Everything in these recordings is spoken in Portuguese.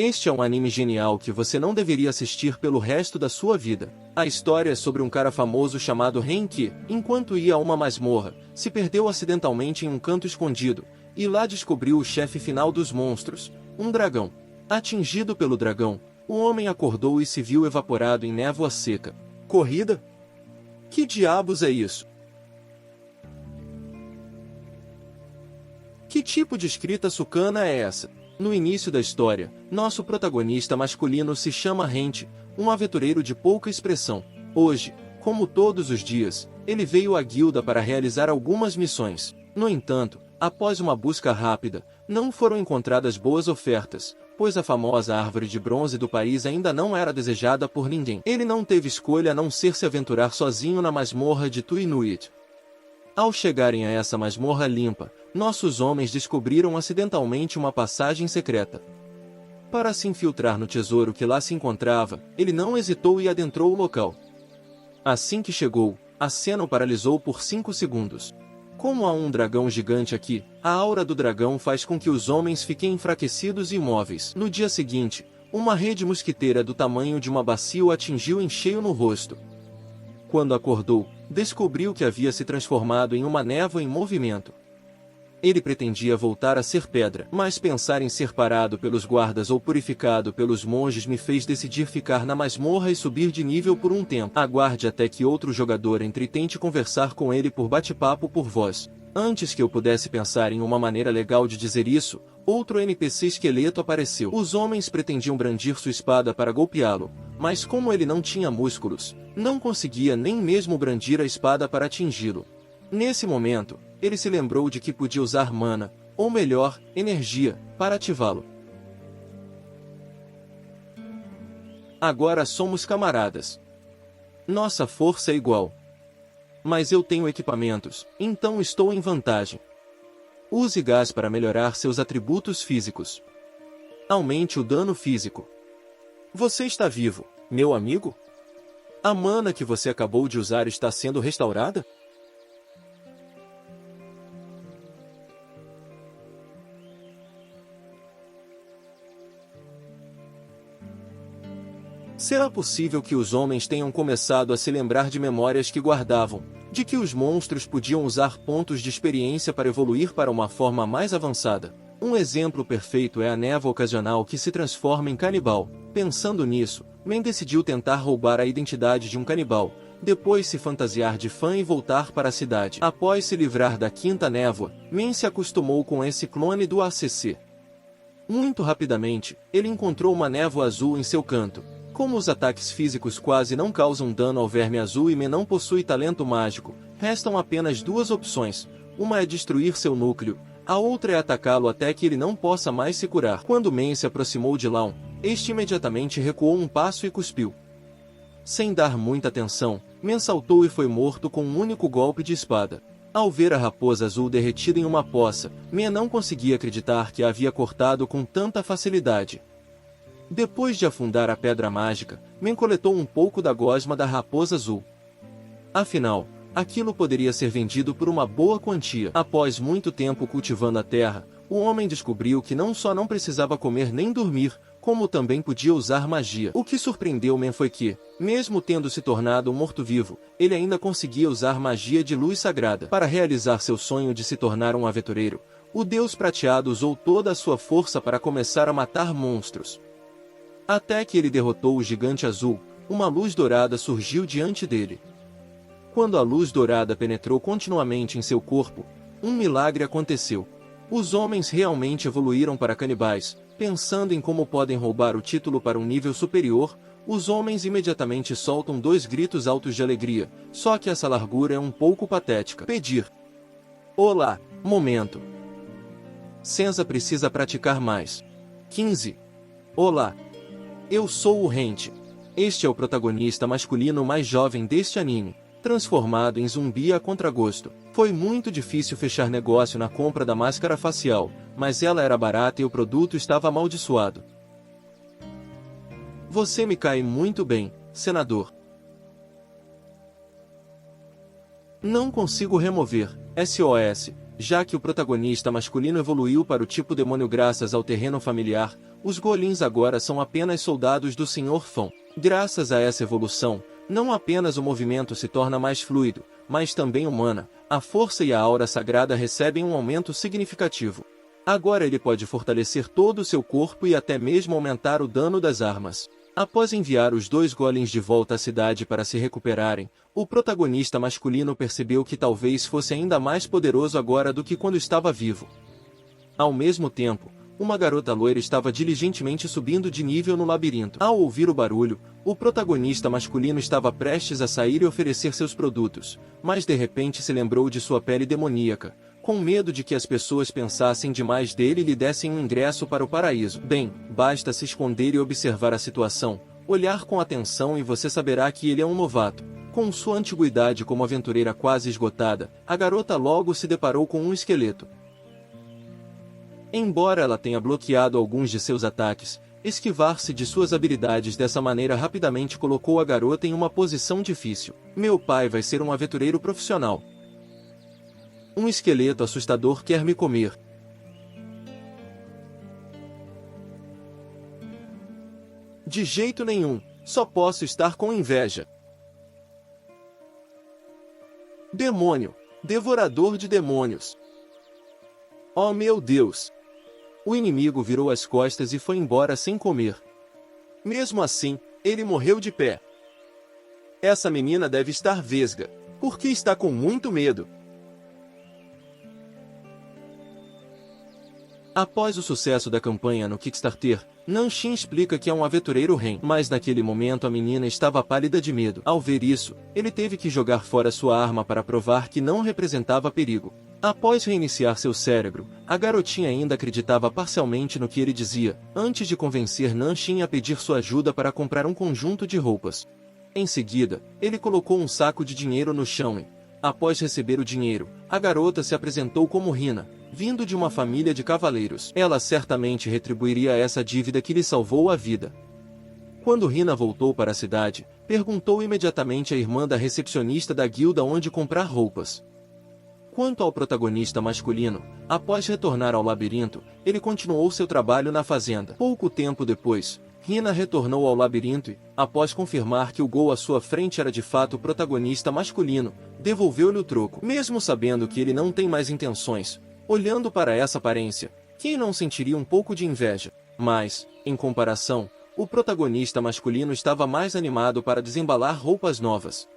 Este é um anime genial que você não deveria assistir pelo resto da sua vida. A história é sobre um cara famoso chamado Ren que, enquanto ia a uma masmorra, se perdeu acidentalmente em um canto escondido, e lá descobriu o chefe final dos monstros, um dragão. Atingido pelo dragão, o homem acordou e se viu evaporado em névoa seca. Corrida? Que diabos é isso? Que tipo de escrita sucana é essa? No início da história, nosso protagonista masculino se chama Rent, um aventureiro de pouca expressão. Hoje, como todos os dias, ele veio à guilda para realizar algumas missões. No entanto, após uma busca rápida, não foram encontradas boas ofertas, pois a famosa árvore de bronze do país ainda não era desejada por ninguém. Ele não teve escolha a não ser se aventurar sozinho na masmorra de Tuinuit. Ao chegarem a essa masmorra limpa, nossos homens descobriram acidentalmente uma passagem secreta. Para se infiltrar no tesouro que lá se encontrava, ele não hesitou e adentrou o local. Assim que chegou, a cena o paralisou por 5 segundos. Como há um dragão gigante aqui, a aura do dragão faz com que os homens fiquem enfraquecidos e imóveis. No dia seguinte, uma rede mosquiteira do tamanho de uma bacia o atingiu em cheio no rosto. Quando acordou, descobriu que havia se transformado em uma névoa em movimento. Ele pretendia voltar a ser pedra, mas pensar em ser parado pelos guardas ou purificado pelos monges me fez decidir ficar na masmorra e subir de nível por um tempo. Aguarde até que outro jogador entre e tente conversar com ele por bate-papo por voz. Antes que eu pudesse pensar em uma maneira legal de dizer isso, outro NPC esqueleto apareceu. Os homens pretendiam brandir sua espada para golpeá-lo, mas como ele não tinha músculos, não conseguia nem mesmo brandir a espada para atingi-lo. Nesse momento, ele se lembrou de que podia usar mana, ou melhor, energia, para ativá-lo. Agora somos camaradas. Nossa força é igual. Mas eu tenho equipamentos, então estou em vantagem. Use gás para melhorar seus atributos físicos. Aumente o dano físico. Você está vivo, meu amigo? A mana que você acabou de usar está sendo restaurada? Será possível que os homens tenham começado a se lembrar de memórias que guardavam, de que os monstros podiam usar pontos de experiência para evoluir para uma forma mais avançada? Um exemplo perfeito é a névoa ocasional que se transforma em canibal. Pensando nisso, Men decidiu tentar roubar a identidade de um canibal, depois se fantasiar de fã e voltar para a cidade. Após se livrar da quinta névoa, Men se acostumou com esse clone do ACC. Muito rapidamente, ele encontrou uma névoa azul em seu canto. Como os ataques físicos quase não causam dano ao verme azul e Men não possui talento mágico, restam apenas duas opções. Uma é destruir seu núcleo, a outra é atacá-lo até que ele não possa mais se curar. Quando Men se aproximou de Lawn, este imediatamente recuou um passo e cuspiu. Sem dar muita atenção, Men saltou e foi morto com um único golpe de espada. Ao ver a raposa azul derretida em uma poça, Men não conseguia acreditar que a havia cortado com tanta facilidade. Depois de afundar a pedra mágica, Men coletou um pouco da gosma da raposa azul. Afinal, aquilo poderia ser vendido por uma boa quantia. Após muito tempo cultivando a terra, o homem descobriu que não só não precisava comer nem dormir, como também podia usar magia. O que surpreendeu Men foi que, mesmo tendo se tornado um morto-vivo, ele ainda conseguia usar magia de luz sagrada. Para realizar seu sonho de se tornar um aventureiro, o Deus Prateado usou toda a sua força para começar a matar monstros. Até que ele derrotou o gigante azul, uma luz dourada surgiu diante dele. Quando a luz dourada penetrou continuamente em seu corpo, um milagre aconteceu. Os homens realmente evoluíram para canibais. Pensando em como podem roubar o título para um nível superior, os homens imediatamente soltam 2 gritos altos de alegria, só que essa largura é um pouco patética. Pedir. Olá, momento. Senza precisa praticar mais. 15. Olá. Eu sou o Rent. Este é o protagonista masculino mais jovem deste anime, transformado em zumbi a contragosto. Foi muito difícil fechar negócio na compra da máscara facial, mas ela era barata e o produto estava amaldiçoado. Você me cai muito bem, senador. Não consigo remover, SOS, já que o protagonista masculino evoluiu para o tipo demônio graças ao terreno familiar, Os golems agora são apenas soldados do Sr. Fão. Graças a essa evolução, não apenas o movimento se torna mais fluido, mas também o mana, a força e a aura sagrada recebem um aumento significativo. Agora ele pode fortalecer todo o seu corpo e até mesmo aumentar o dano das armas. Após enviar os dois golems de volta à cidade para se recuperarem, o protagonista masculino percebeu que talvez fosse ainda mais poderoso agora do que quando estava vivo. Ao mesmo tempo, uma garota loira estava diligentemente subindo de nível no labirinto. Ao ouvir o barulho, o protagonista masculino estava prestes a sair e oferecer seus produtos, mas de repente se lembrou de sua pele demoníaca, com medo de que as pessoas pensassem demais dele e lhe dessem um ingresso para o paraíso. Bem, basta se esconder e observar a situação, olhar com atenção e você saberá que ele é um novato. Com sua antiguidade como aventureira quase esgotada, a garota logo se deparou com um esqueleto. Embora ela tenha bloqueado alguns de seus ataques, esquivar-se de suas habilidades dessa maneira rapidamente colocou a garota em uma posição difícil. Meu pai vai ser um aventureiro profissional. Um esqueleto assustador quer me comer. De jeito nenhum, só posso estar com inveja. Demônio, devorador de demônios. Oh meu Deus! O inimigo virou as costas e foi embora sem comer. Mesmo assim, ele morreu de pé. Essa menina deve estar vesga, porque está com muito medo. Após o sucesso da campanha no Kickstarter, Nanshin explica que é um aventureiro ren, mas naquele momento a menina estava pálida de medo. Ao ver isso, ele teve que jogar fora sua arma para provar que não representava perigo. Após reiniciar seu cérebro, a garotinha ainda acreditava parcialmente no que ele dizia, antes de convencer Nanshin a pedir sua ajuda para comprar um conjunto de roupas. Em seguida, ele colocou um saco de dinheiro no chão e, após receber o dinheiro, a garota se apresentou como Rina, vindo de uma família de cavaleiros. Ela certamente retribuiria essa dívida que lhe salvou a vida. Quando Rina voltou para a cidade, perguntou imediatamente à irmã da recepcionista da guilda onde comprar roupas. Quanto ao protagonista masculino, após retornar ao labirinto, ele continuou seu trabalho na fazenda. Pouco tempo depois, Rina retornou ao labirinto e, após confirmar que o gol à sua frente era de fato o protagonista masculino, devolveu-lhe o troco. Mesmo sabendo que ele não tem mais intenções, olhando para essa aparência, quem não sentiria um pouco de inveja? Mas, em comparação, o protagonista masculino estava mais animado para desembalar roupas novas.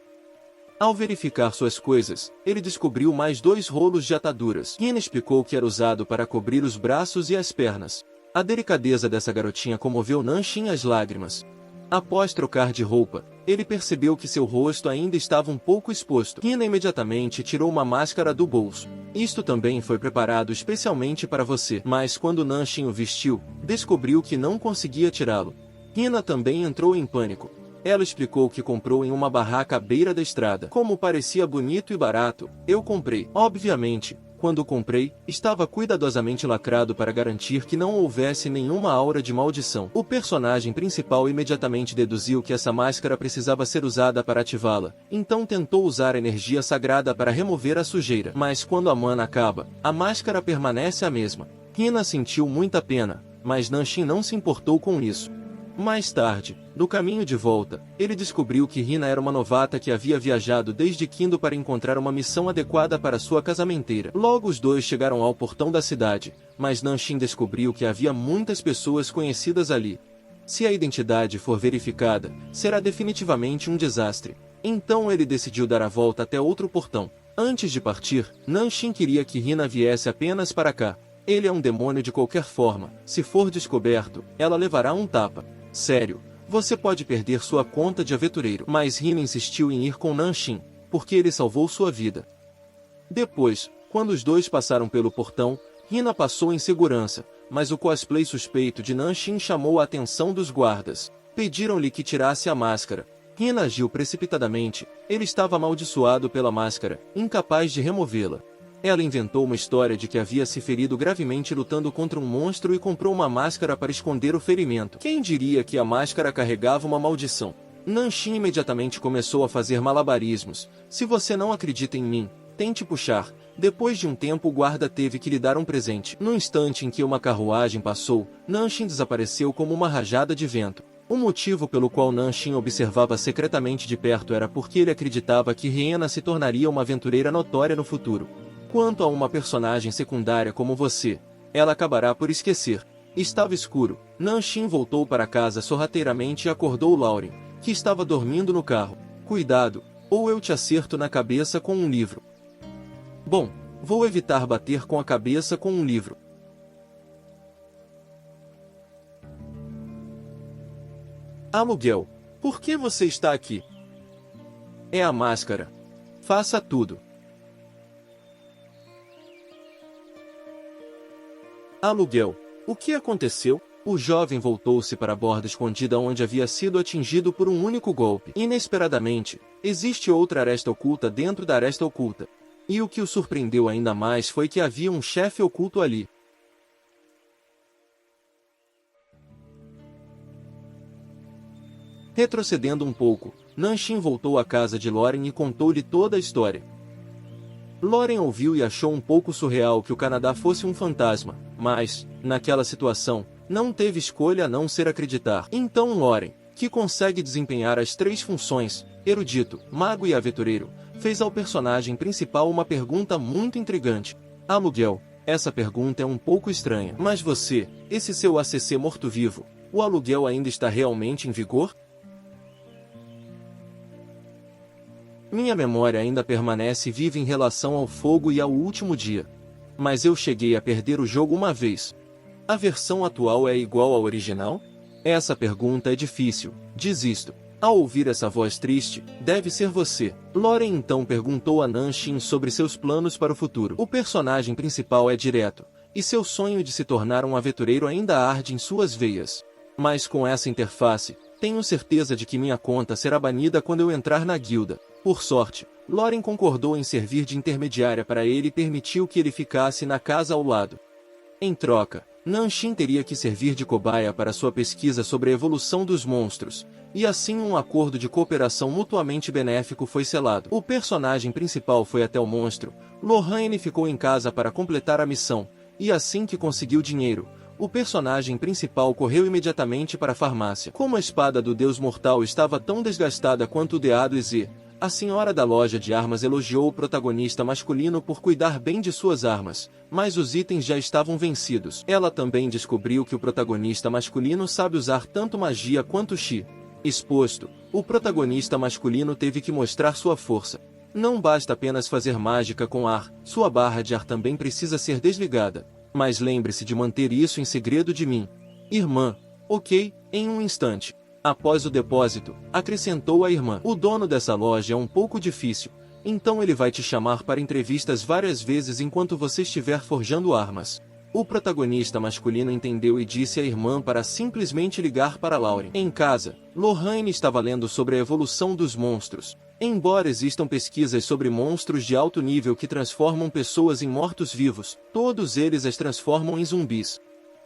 Ao verificar suas coisas, ele descobriu mais 2 rolos de ataduras. Rina explicou que era usado para cobrir os braços e as pernas. A delicadeza dessa garotinha comoveu Nanshin às lágrimas. Após trocar de roupa, ele percebeu que seu rosto ainda estava um pouco exposto. Rina imediatamente tirou uma máscara do bolso. Isto também foi preparado especialmente para você. Mas quando Nanshin o vestiu, descobriu que não conseguia tirá-lo. Rina também entrou em pânico. Ela explicou que comprou em uma barraca à beira da estrada. Como parecia bonito e barato, eu comprei. Obviamente, quando comprei, estava cuidadosamente lacrado para garantir que não houvesse nenhuma aura de maldição. O personagem principal imediatamente deduziu que essa máscara precisava ser usada para ativá-la, então tentou usar a energia sagrada para remover a sujeira. Mas quando a mana acaba, a máscara permanece a mesma. Rina sentiu muita pena, mas Nanshin não se importou com isso. Mais tarde, no caminho de volta, ele descobriu que Rina era uma novata que havia viajado desde Kindo para encontrar uma missão adequada para sua casamenteira. Logo os dois chegaram ao portão da cidade, mas Nanshin descobriu que havia muitas pessoas conhecidas ali. Se a identidade for verificada, será definitivamente um desastre. Então ele decidiu dar a volta até outro portão. Antes de partir, Nanshin queria que Rina viesse apenas para cá. Ele é um demônio de qualquer forma. Se for descoberto, ela levará um tapa. Sério, você pode perder sua conta de aventureiro. Mas Rina insistiu em ir com Nanshin, porque ele salvou sua vida. Depois, quando os dois passaram pelo portão, Rina passou em segurança, mas o cosplay suspeito de Nanshin chamou a atenção dos guardas. Pediram-lhe que tirasse a máscara. Rina agiu precipitadamente, ele estava amaldiçoado pela máscara, incapaz de removê-la. Ela inventou uma história de que havia se ferido gravemente lutando contra um monstro e comprou uma máscara para esconder o ferimento. Quem diria que a máscara carregava uma maldição? Nanshin imediatamente começou a fazer malabarismos. Se você não acredita em mim, tente puxar, Depois de um tempo o guarda teve que lhe dar um presente. No instante em que uma carruagem passou, Nanshin desapareceu como uma rajada de vento. O motivo pelo qual Nanshin observava secretamente de perto era porque ele acreditava que Rihanna se tornaria uma aventureira notória no futuro. Quanto a uma personagem secundária como você, ela acabará por esquecer. Estava escuro. Nanshin voltou para casa sorrateiramente e acordou Lauren, que estava dormindo no carro. Cuidado, ou eu te acerto na cabeça com um livro. Bom, vou evitar bater com a cabeça com um livro. Aluguel. Por que você está aqui? É a máscara. Faça tudo. Aluguel. O que aconteceu? O jovem voltou-se para a borda escondida onde havia sido atingido por um único golpe. Inesperadamente, existe outra aresta oculta dentro da aresta oculta. E o que o surpreendeu ainda mais foi que havia um chefe oculto ali. Retrocedendo um pouco, Nanshin voltou à casa de Lauren e contou-lhe toda a história. Lauren ouviu e achou um pouco surreal que o Canadá fosse um fantasma, mas, naquela situação, não teve escolha a não ser acreditar. Então Lauren, que consegue desempenhar as três funções, erudito, mago e aventureiro, fez ao personagem principal uma pergunta muito intrigante. Aluguel, essa pergunta é um pouco estranha. Mas você, esse seu ACC morto-vivo, o aluguel ainda está realmente em vigor? Minha memória ainda permanece viva em relação ao fogo e ao último dia. Mas eu cheguei a perder o jogo uma vez. A versão atual é igual à original? Essa pergunta é difícil, desisto. Ao ouvir essa voz triste, deve ser você. Lauren então perguntou a Nanshin sobre seus planos para o futuro. O personagem principal é direto, e seu sonho de se tornar um aventureiro ainda arde em suas veias. Mas com essa interface, tenho certeza de que minha conta será banida quando eu entrar na guilda. Por sorte, Lauren concordou em servir de intermediária para ele e permitiu que ele ficasse na casa ao lado. Em troca, Nanshin teria que servir de cobaia para sua pesquisa sobre a evolução dos monstros, e assim um acordo de cooperação mutuamente benéfico foi selado. O personagem principal foi até o monstro, Lorraine ficou em casa para completar a missão, e assim que conseguiu dinheiro, o personagem principal correu imediatamente para a farmácia. Como a espada do deus mortal estava tão desgastada quanto o de Hades e, a senhora da loja de armas elogiou o protagonista masculino por cuidar bem de suas armas, mas os itens já estavam vencidos. Ela também descobriu que o protagonista masculino sabe usar tanto magia quanto chi. Exposto, o protagonista masculino teve que mostrar sua força. Não basta apenas fazer mágica com ar, sua barra de ar também precisa ser desligada. Mas lembre-se de manter isso em segredo de mim. Irmã. Ok, em um instante. Após o depósito, acrescentou a irmã. O dono dessa loja é um pouco difícil, então ele vai te chamar para entrevistas várias vezes enquanto você estiver forjando armas. O protagonista masculino entendeu e disse à irmã para simplesmente ligar para Lauren. Em casa, Lorraine estava lendo sobre a evolução dos monstros. Embora existam pesquisas sobre monstros de alto nível que transformam pessoas em mortos-vivos, todos eles as transformam em zumbis.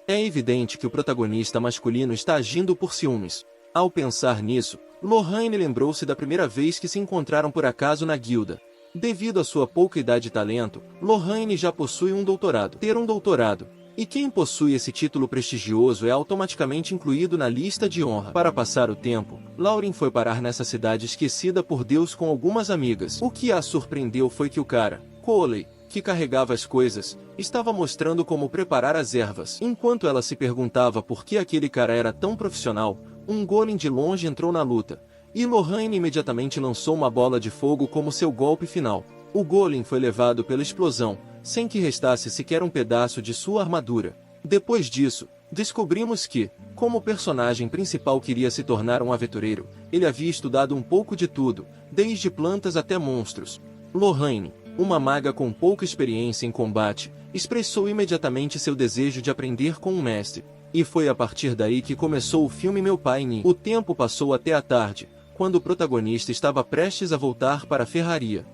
É evidente que o protagonista masculino está agindo por ciúmes. Ao pensar nisso, Lorraine lembrou-se da primeira vez que se encontraram por acaso na guilda. Devido à sua pouca idade e talento, Lorraine já possui um doutorado. Ter um doutorado, e quem possui esse título prestigioso é automaticamente incluído na lista de honra. Para passar o tempo, Lauren foi parar nessa cidade esquecida por Deus com algumas amigas. O que a surpreendeu foi que o cara, Coley, que carregava as coisas, estava mostrando como preparar as ervas. Enquanto ela se perguntava por que aquele cara era tão profissional, um golem de longe entrou na luta, e Lorraine imediatamente lançou uma bola de fogo como seu golpe final. O golem foi levado pela explosão, sem que restasse sequer um pedaço de sua armadura. Depois disso, descobrimos que, como o personagem principal queria se tornar um aventureiro, ele havia estudado um pouco de tudo, desde plantas até monstros. Lorraine, uma maga com pouca experiência em combate, expressou imediatamente seu desejo de aprender com um mestre. E foi a partir daí que começou o filme Meu Pai Ni. O tempo passou até a tarde, quando o protagonista estava prestes a voltar para a ferraria.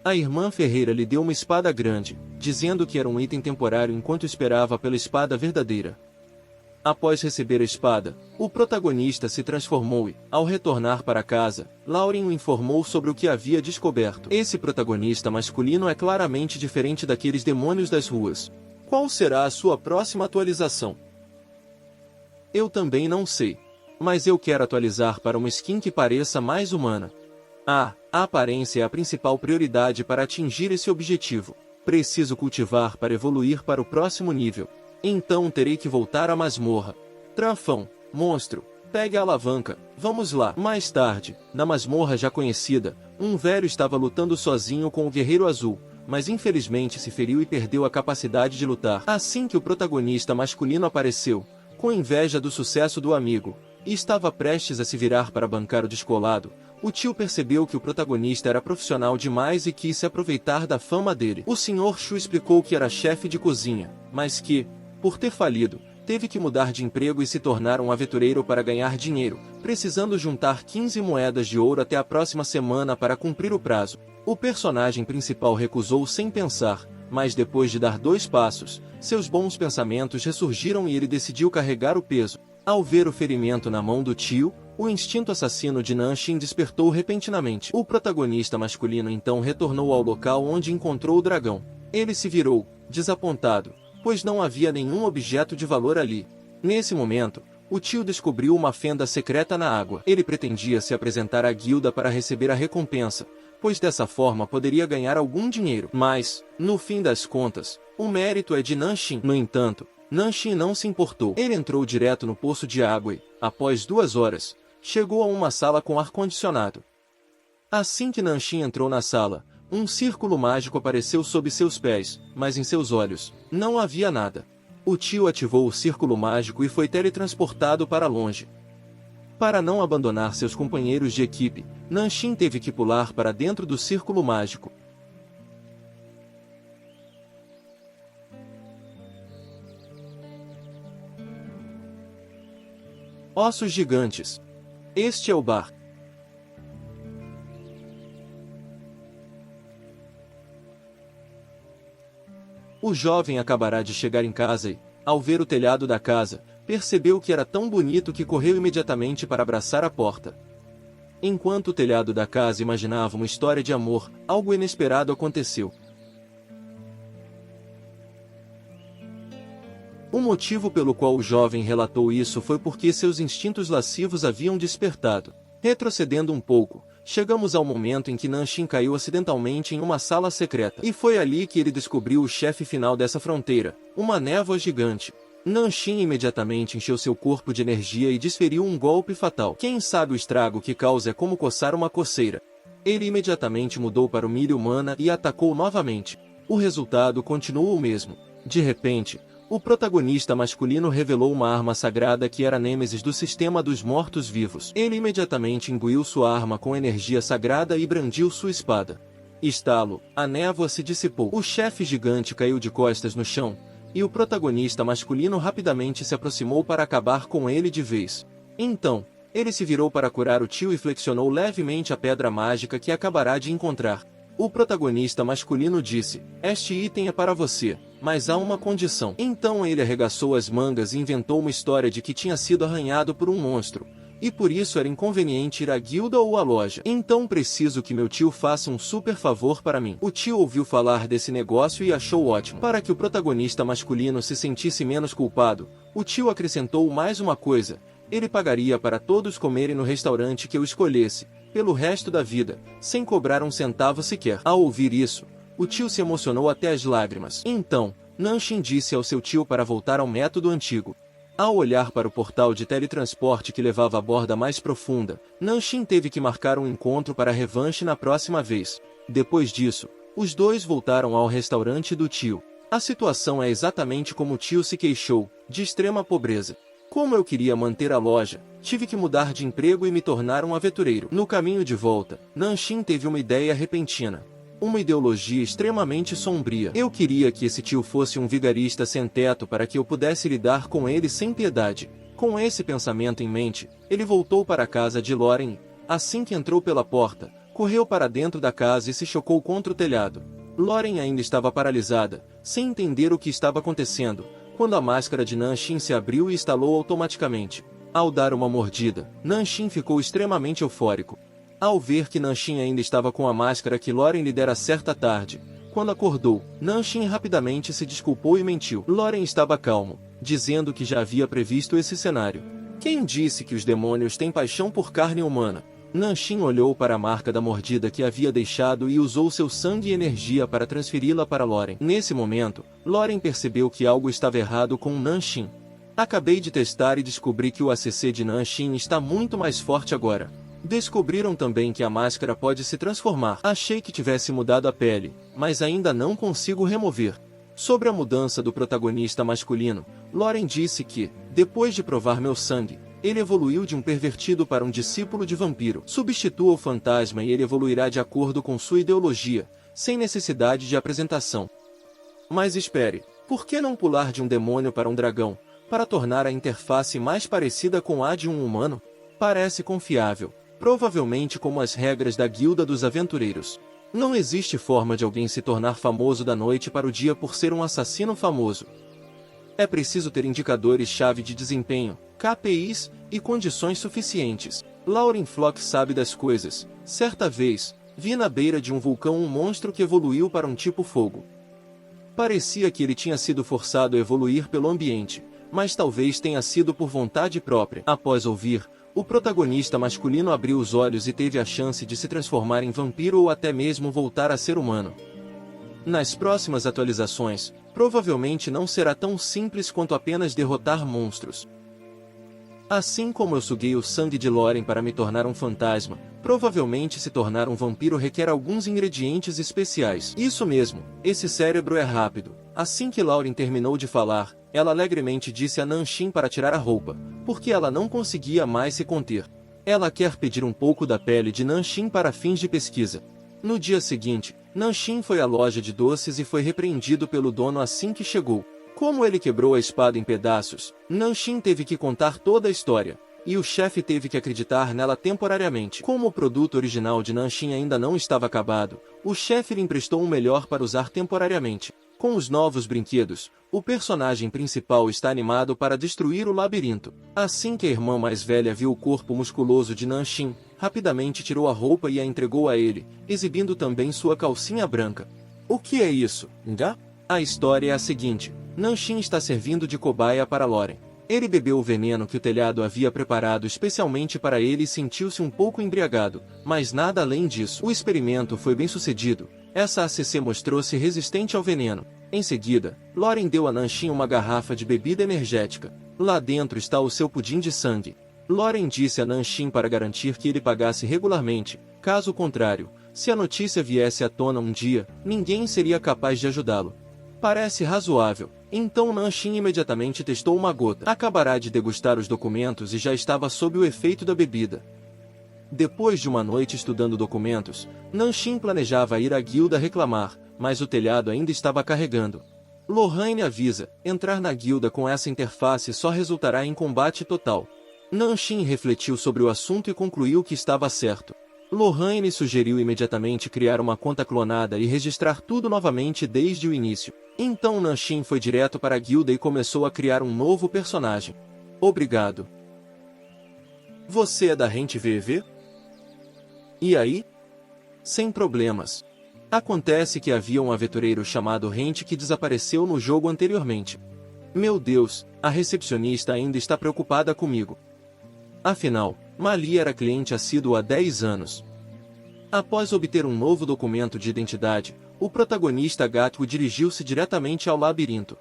A irmã Ferreira lhe deu uma espada grande, dizendo que era um item temporário enquanto esperava pela espada verdadeira. Após receber a espada, o protagonista se transformou e, ao retornar para casa, Lauren o informou sobre o que havia descoberto. Esse protagonista masculino é claramente diferente daqueles demônios das ruas. Qual será a sua próxima atualização? Eu também não sei. Mas eu quero atualizar para uma skin que pareça mais humana. A aparência é a principal prioridade para atingir esse objetivo. Preciso cultivar para evoluir para o próximo nível. Então terei que voltar à masmorra. Trafão, monstro, pegue a alavanca, vamos lá. Mais tarde, na masmorra já conhecida, um velho estava lutando sozinho com o Guerreiro Azul, mas infelizmente se feriu e perdeu a capacidade de lutar. Assim que o protagonista masculino apareceu, com inveja do sucesso do amigo, e estava prestes a se virar para bancar o descolado, o tio percebeu que o protagonista era profissional demais e quis se aproveitar da fama dele. O Sr. Chu explicou que era chefe de cozinha, mas que, por ter falido, teve que mudar de emprego e se tornar um aventureiro para ganhar dinheiro, precisando juntar 15 moedas de ouro até a próxima semana para cumprir o prazo. O personagem principal recusou sem pensar, mas depois de dar 2 passos, seus bons pensamentos ressurgiram e ele decidiu carregar o peso. Ao ver o ferimento na mão do tio, o instinto assassino de Nanshin despertou repentinamente. O protagonista masculino então retornou ao local onde encontrou o dragão. Ele se virou, desapontado, pois não havia nenhum objeto de valor ali. Nesse momento, o tio descobriu uma fenda secreta na água. Ele pretendia se apresentar à guilda para receber a recompensa, pois dessa forma poderia ganhar algum dinheiro. Mas, no fim das contas, o mérito é de Nanshin. No entanto, Nanshin não se importou. Ele entrou direto no poço de água e, após 2 horas, chegou a uma sala com ar-condicionado. Assim que Nanshin entrou na sala, um círculo mágico apareceu sob seus pés, mas em seus olhos não havia nada. O tio ativou o círculo mágico e foi teletransportado para longe. Para não abandonar seus companheiros de equipe, Nanshin teve que pular para dentro do círculo mágico. Ossos gigantes. Este é o bar. O jovem acabará de chegar em casa e, ao ver o telhado da casa, percebeu que era tão bonito que correu imediatamente para abraçar a porta. Enquanto o telhado da casa imaginava uma história de amor, algo inesperado aconteceu. O motivo pelo qual o jovem relatou isso foi porque seus instintos lascivos haviam despertado. Retrocedendo um pouco, chegamos ao momento em que Nanshin caiu acidentalmente em uma sala secreta. E foi ali que ele descobriu o chefe final dessa fronteira, uma névoa gigante. Nanshin imediatamente encheu seu corpo de energia e desferiu um golpe fatal. Quem sabe o estrago que causa é como coçar uma coceira. Ele imediatamente mudou para o milho humana e atacou novamente. O resultado continuou o mesmo. De repente, o protagonista masculino revelou uma arma sagrada que era a nêmesis do sistema dos mortos-vivos. Ele imediatamente imbuiu sua arma com energia sagrada e brandiu sua espada. Estalo, a névoa se dissipou. O chefe gigante caiu de costas no chão, e o protagonista masculino rapidamente se aproximou para acabar com ele de vez. Então, ele se virou para curar o tio e flexionou levemente a pedra mágica que acabará de encontrar. O protagonista masculino disse: "Este item é para você, mas há uma condição." Então ele arregaçou as mangas e inventou uma história de que tinha sido arranhado por um monstro, e por isso era inconveniente ir à guilda ou à loja. "Então preciso que meu tio faça um super favor para mim." O tio ouviu falar desse negócio e achou ótimo. Para que o protagonista masculino se sentisse menos culpado, o tio acrescentou mais uma coisa: ele pagaria para todos comerem no restaurante que eu escolhesse, pelo resto da vida, sem cobrar um centavo sequer. Ao ouvir isso, o tio se emocionou até as lágrimas. Então, Nanshin disse ao seu tio para voltar ao método antigo. Ao olhar para o portal de teletransporte que levava à borda mais profunda, Nanshin teve que marcar um encontro para a revanche na próxima vez. Depois disso, os dois voltaram ao restaurante do tio. A situação é exatamente como o tio se queixou, de extrema pobreza. Como eu queria manter a loja, tive que mudar de emprego e me tornar um aventureiro. No caminho de volta, Nanshin teve uma ideia repentina. Uma ideologia extremamente sombria. Eu queria que esse tio fosse um vigarista sem teto para que eu pudesse lidar com ele sem piedade. Com esse pensamento em mente, ele voltou para a casa de Lauren e, assim que entrou pela porta, correu para dentro da casa e se chocou contra o telhado. Lauren ainda estava paralisada, sem entender o que estava acontecendo, quando a máscara de Nanshin se abriu e estalou automaticamente. Ao dar uma mordida, Nanshin ficou extremamente eufórico. Ao ver que Nanshin ainda estava com a máscara que Loren lhe dera certa tarde, quando acordou, Nanshin rapidamente se desculpou e mentiu. Loren estava calmo, dizendo que já havia previsto esse cenário. Quem disse que os demônios têm paixão por carne humana? Nanshin olhou para a marca da mordida que havia deixado e usou seu sangue e energia para transferi-la para Loren. Nesse momento, Loren percebeu que algo estava errado com Nanshin. Acabei de testar e descobri que o ACC de Nanshin está muito mais forte agora. Descobriram também que a máscara pode se transformar. Achei que tivesse mudado a pele, mas ainda não consigo remover. Sobre a mudança do protagonista masculino, Loren disse que, depois de provar meu sangue, ele evoluiu de um pervertido para um discípulo de vampiro. Substitua o fantasma e ele evoluirá de acordo com sua ideologia, sem necessidade de apresentação. Mas espere, por que não pular de um demônio para um dragão, para tornar a interface mais parecida com a de um humano? Parece confiável, provavelmente como as regras da Guilda dos Aventureiros. Não existe forma de alguém se tornar famoso da noite para o dia por ser um assassino famoso. É preciso ter indicadores-chave de desempenho, KPIs, e condições suficientes. Lauren Flock sabe das coisas. Certa vez, vi na beira de um vulcão um monstro que evoluiu para um tipo fogo. Parecia que ele tinha sido forçado a evoluir pelo ambiente, mas talvez tenha sido por vontade própria. Após ouvir, o protagonista masculino abriu os olhos e teve a chance de se transformar em vampiro ou até mesmo voltar a ser humano. Nas próximas atualizações, provavelmente não será tão simples quanto apenas derrotar monstros. Assim como eu suguei o sangue de Loren para me tornar um fantasma, provavelmente se tornar um vampiro requer alguns ingredientes especiais. Isso mesmo, esse cérebro é rápido. Assim que Lauren terminou de falar, ela alegremente disse a Nanshin para tirar a roupa, porque ela não conseguia mais se conter. Ela quer pedir um pouco da pele de Nanshin para fins de pesquisa. No dia seguinte, Nanshin foi à loja de doces e foi repreendido pelo dono assim que chegou. Como ele quebrou a espada em pedaços, Nanshin teve que contar toda a história, e o chefe teve que acreditar nela temporariamente. Como o produto original de Nanshin ainda não estava acabado, o chefe lhe emprestou um melhor para usar temporariamente. Com os novos brinquedos, o personagem principal está animado para destruir o labirinto. Assim que a irmã mais velha viu o corpo musculoso de Nanshin, rapidamente tirou a roupa e a entregou a ele, exibindo também sua calcinha branca. O que é isso, Nga? A história é a seguinte: Nanshin está servindo de cobaia para Loren. Ele bebeu o veneno que o telhado havia preparado especialmente para ele e sentiu-se um pouco embriagado, mas nada além disso. O experimento foi bem sucedido. Essa ACC mostrou-se resistente ao veneno. Em seguida, Loren deu a Nanshin uma garrafa de bebida energética. Lá dentro está o seu pudim de sangue. Loren disse a Nanshin para garantir que ele pagasse regularmente. Caso contrário, se a notícia viesse à tona um dia, ninguém seria capaz de ajudá-lo. Parece razoável. Então Nanshin imediatamente testou uma gota. Acabará de degustar os documentos e já estava sob o efeito da bebida. Depois de uma noite estudando documentos, Nanshin planejava ir à guilda reclamar, mas o telhado ainda estava carregando. Lorraine avisa, entrar na guilda com essa interface só resultará em combate total. Nanshin refletiu sobre o assunto e concluiu que estava certo. Lorraine sugeriu imediatamente criar uma conta clonada e registrar tudo novamente desde o início. Então Nanshin foi direto para a guilda e começou a criar um novo personagem. Obrigado. Você é da Rente VEV? E aí? Sem problemas. Acontece que havia um aventureiro chamado Rente que desapareceu no jogo anteriormente. Meu Deus, a recepcionista ainda está preocupada comigo. Afinal, Mali era cliente assíduo há 10 anos. Após obter um novo documento de identidade, o protagonista Gatwo dirigiu-se diretamente ao labirinto.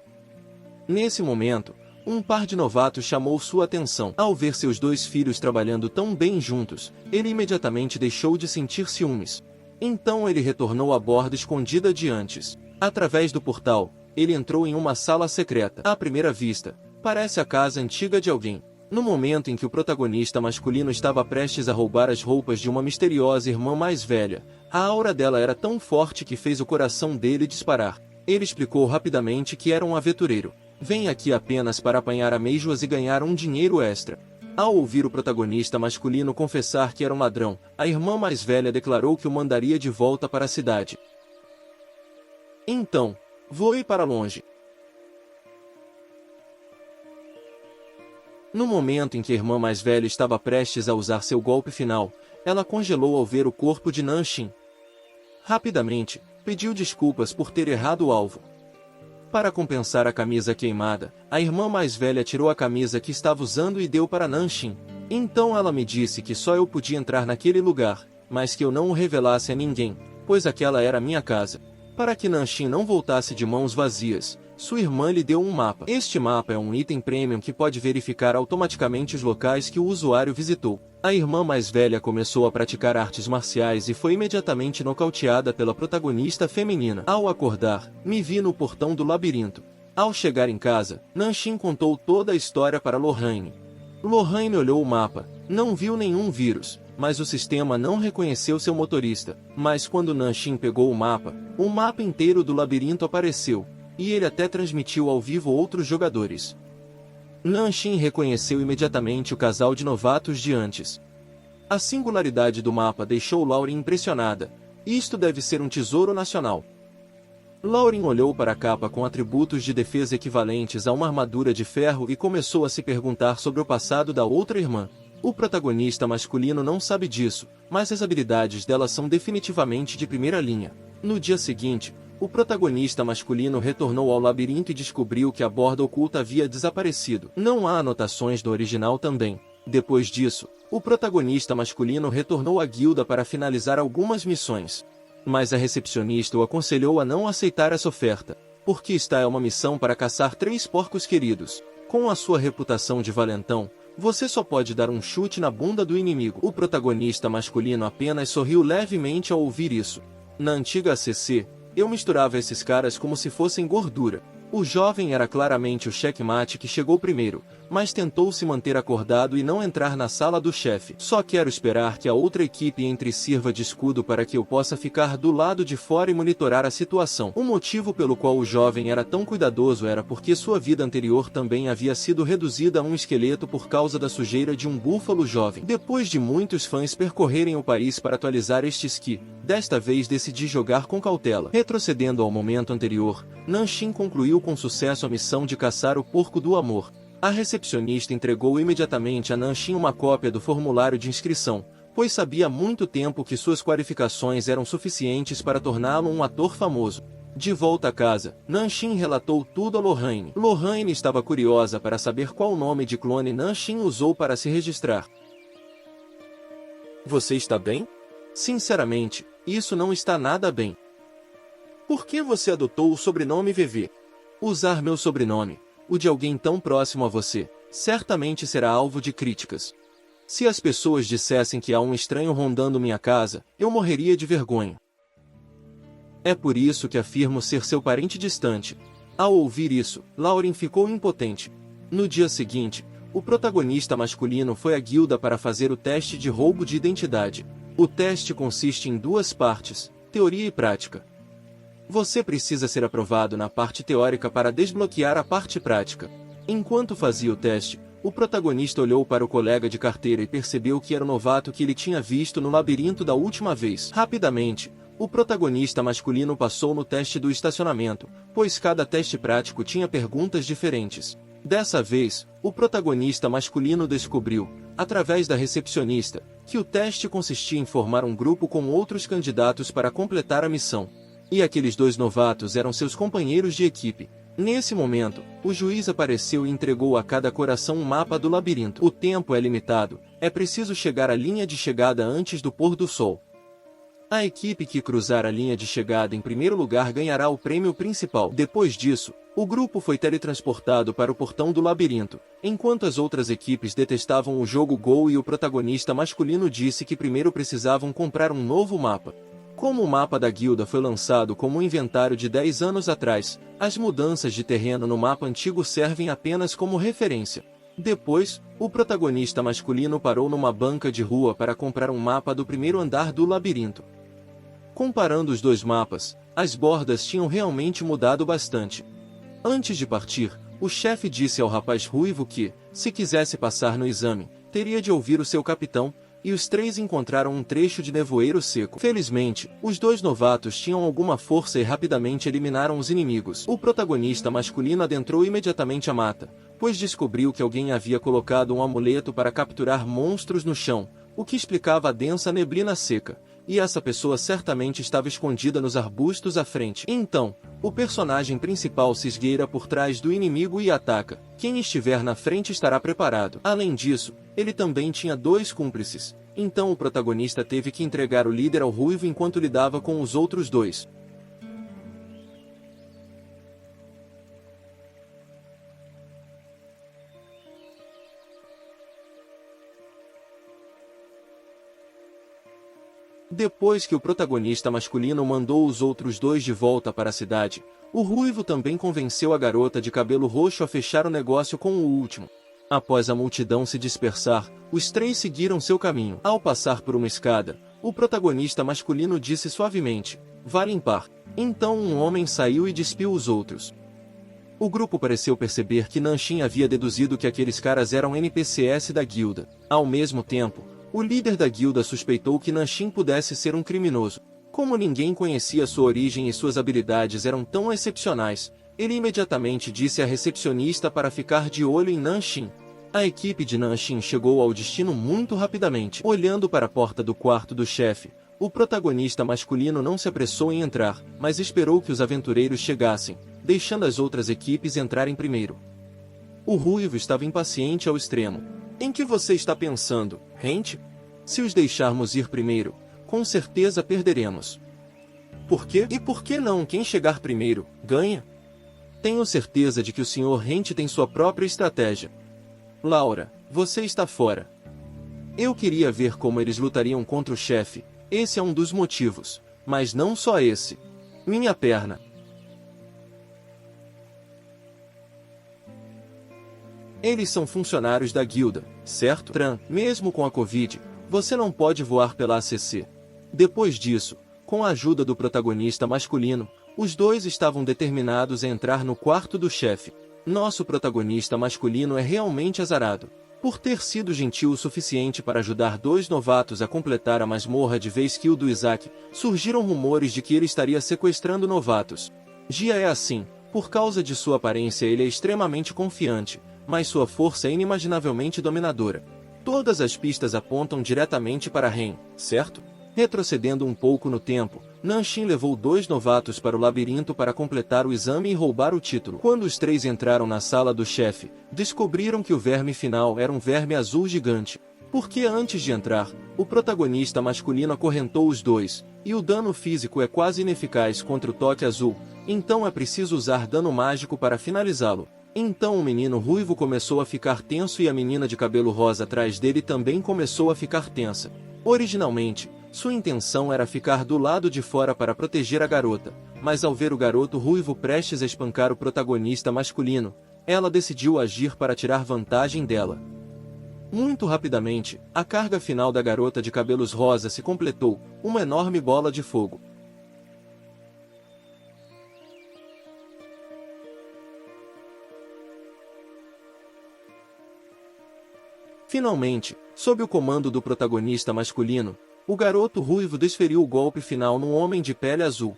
Nesse momento, um par de novatos chamou sua atenção. Ao ver seus dois filhos trabalhando tão bem juntos, ele imediatamente deixou de sentir ciúmes. Então ele retornou à borda escondida de antes. Através do portal, ele entrou em uma sala secreta. À primeira vista, parece a casa antiga de alguém. No momento em que o protagonista masculino estava prestes a roubar as roupas de uma misteriosa irmã mais velha, a aura dela era tão forte que fez o coração dele disparar. Ele explicou rapidamente que era um aventureiro. Vem aqui apenas para apanhar amêijoas e ganhar um dinheiro extra. Ao ouvir o protagonista masculino confessar que era um ladrão, a irmã mais velha declarou que o mandaria de volta para a cidade. Então, voe para longe. No momento em que a irmã mais velha estava prestes a usar seu golpe final, ela congelou ao ver o corpo de Nanshin. Rapidamente, pediu desculpas por ter errado o alvo. Para compensar a camisa queimada, a irmã mais velha tirou a camisa que estava usando e deu para Nanshin. Então ela me disse que só eu podia entrar naquele lugar, mas que eu não o revelasse a ninguém, pois aquela era minha casa. Para que Nanshin não voltasse de mãos vazias, sua irmã lhe deu um mapa. Este mapa é um item premium que pode verificar automaticamente os locais que o usuário visitou. A irmã mais velha começou a praticar artes marciais e foi imediatamente nocauteada pela protagonista feminina. Ao acordar, me vi no portão do labirinto. Ao chegar em casa, Nanshin contou toda a história para Lorraine. Lorraine olhou o mapa, não viu nenhum vírus, mas o sistema não reconheceu seu motorista. Mas quando Nanshin pegou o mapa inteiro do labirinto apareceu, e ele até transmitiu ao vivo outros jogadores. Nanshin reconheceu imediatamente o casal de novatos de antes. A singularidade do mapa deixou Lauren impressionada. Isto deve ser um tesouro nacional. Lauren olhou para a capa com atributos de defesa equivalentes a uma armadura de ferro e começou a se perguntar sobre o passado da outra irmã. O protagonista masculino não sabe disso, mas as habilidades dela são definitivamente de primeira linha. No dia seguinte, o protagonista masculino retornou ao labirinto e descobriu que a borda oculta havia desaparecido. Não há anotações do original também. Depois disso, o protagonista masculino retornou à guilda para finalizar algumas missões. Mas a recepcionista o aconselhou a não aceitar essa oferta, porque esta é uma missão para caçar 3 porcos queridos. Com a sua reputação de valentão, você só pode dar um chute na bunda do inimigo. O protagonista masculino apenas sorriu levemente ao ouvir isso. Na antiga ACC, eu misturava esses caras como se fossem gordura. O jovem era claramente o checkmate que chegou primeiro, mas tentou se manter acordado e não entrar na sala do chefe. Só quero esperar que a outra equipe entre e sirva de escudo para que eu possa ficar do lado de fora e monitorar a situação. O motivo pelo qual o jovem era tão cuidadoso era porque sua vida anterior também havia sido reduzida a um esqueleto por causa da sujeira de um búfalo jovem. Depois de muitos fãs percorrerem o país para atualizar este esqui, desta vez decidi jogar com cautela. Retrocedendo ao momento anterior, Nanshin concluiu com sucesso a missão de caçar o porco do amor. A recepcionista entregou imediatamente a Nanshin uma cópia do formulário de inscrição, pois sabia há muito tempo que suas qualificações eram suficientes para torná-lo um ator famoso. De volta a casa, Nanshin relatou tudo a Lorraine. Lorraine estava curiosa para saber qual nome de clone Nanshin usou para se registrar. Você está bem? Sinceramente, isso não está nada bem. Por que você adotou o sobrenome VV? Usar meu sobrenome, o de alguém tão próximo a você, certamente será alvo de críticas. Se as pessoas dissessem que há um estranho rondando minha casa, eu morreria de vergonha. É por isso que afirmo ser seu parente distante. Ao ouvir isso, Lauren ficou impotente. No dia seguinte, o protagonista masculino foi à guilda para fazer o teste de roubo de identidade. O teste consiste em 2 partes, teoria e prática. Você precisa ser aprovado na parte teórica para desbloquear a parte prática. Enquanto fazia o teste, o protagonista olhou para o colega de carteira e percebeu que era o novato que ele tinha visto no labirinto da última vez. Rapidamente, o protagonista masculino passou no teste do estacionamento, pois cada teste prático tinha perguntas diferentes. Dessa vez, o protagonista masculino descobriu, através da recepcionista, que o teste consistia em formar um grupo com outros candidatos para completar a missão. E aqueles 2 novatos eram seus companheiros de equipe. Nesse momento, o juiz apareceu e entregou a cada coração um mapa do labirinto. O tempo é limitado, é preciso chegar à linha de chegada antes do pôr do sol. A equipe que cruzar a linha de chegada em primeiro lugar ganhará o prêmio principal. Depois disso, o grupo foi teletransportado para o portão do labirinto, enquanto as outras equipes detestavam o jogo Go e o protagonista masculino disse que primeiro precisavam comprar um novo mapa. Como o mapa da guilda foi lançado como um inventário de 10 anos atrás, as mudanças de terreno no mapa antigo servem apenas como referência. Depois, o protagonista masculino parou numa banca de rua para comprar um mapa do primeiro andar do labirinto. Comparando os 2 mapas, as bordas tinham realmente mudado bastante. Antes de partir, o chefe disse ao rapaz ruivo que, se quisesse passar no exame, teria de ouvir o seu capitão, e os três encontraram um trecho de nevoeiro seco. Felizmente, os dois novatos tinham alguma força e rapidamente eliminaram os inimigos. O protagonista masculino adentrou imediatamente a mata, pois descobriu que alguém havia colocado um amuleto para capturar monstros no chão, o que explicava a densa neblina seca, e essa pessoa certamente estava escondida nos arbustos à frente. Então, o personagem principal se esgueira por trás do inimigo e ataca. Quem estiver na frente estará preparado. Além disso, ele também tinha dois cúmplices, então o protagonista teve que entregar o líder ao ruivo enquanto lidava com os outros dois. Depois que o protagonista masculino mandou os outros dois de volta para a cidade, o ruivo também convenceu a garota de cabelo roxo a fechar o negócio com o último. Após a multidão se dispersar, os três seguiram seu caminho. Ao passar por uma escada, o protagonista masculino disse suavemente: "Vá limpar." Então um homem saiu e despiu os outros. O grupo pareceu perceber que Nanshin havia deduzido que aqueles caras eram NPCs da guilda. Ao mesmo tempo, o líder da guilda suspeitou que Nanshin pudesse ser um criminoso. Como ninguém conhecia sua origem e suas habilidades eram tão excepcionais, ele imediatamente disse à recepcionista para ficar de olho em Nanshin. A equipe de Nanshin chegou ao destino muito rapidamente. Olhando para a porta do quarto do chefe, o protagonista masculino não se apressou em entrar, mas esperou que os aventureiros chegassem, deixando as outras equipes entrarem primeiro. O ruivo estava impaciente ao extremo. "Em que você está pensando, Rente? Se os deixarmos ir primeiro, com certeza perderemos." "Por quê? E por que não quem chegar primeiro, ganha?" "Tenho certeza de que o Sr. Rente tem sua própria estratégia." "Laura, você está fora." "Eu queria ver como eles lutariam contra o chefe, esse é um dos motivos, mas não só esse. Minha perna." "Eles são funcionários da guilda, certo? Tran, mesmo com a Covid, você não pode voar pela ACC." Depois disso, com a ajuda do protagonista masculino, os dois estavam determinados a entrar no quarto do chefe. Nosso protagonista masculino é realmente azarado. Por ter sido gentil o suficiente para ajudar dois novatos a completar a masmorra de V-Skill do Isaac, surgiram rumores de que ele estaria sequestrando novatos. Gia é assim, por causa de sua aparência ele é extremamente confiante, mas sua força é inimaginavelmente dominadora. Todas as pistas apontam diretamente para Ren, certo? Retrocedendo um pouco no tempo, Nanshin levou dois novatos para o labirinto para completar o exame e roubar o título. Quando os três entraram na sala do chefe, descobriram que o verme final era um verme azul gigante. Porque antes de entrar, o protagonista masculino acorrentou os dois, e o dano físico é quase ineficaz contra o toque azul, então é preciso usar dano mágico para finalizá-lo. Então o menino ruivo começou a ficar tenso e a menina de cabelo rosa atrás dele também começou a ficar tensa. Originalmente, sua intenção era ficar do lado de fora para proteger a garota, mas ao ver o garoto ruivo prestes a espancar o protagonista masculino, ela decidiu agir para tirar vantagem dela. Muito rapidamente, a carga final da garota de cabelos rosa se completou, uma enorme bola de fogo. Finalmente, sob o comando do protagonista masculino, o garoto ruivo desferiu o golpe final num homem de pele azul.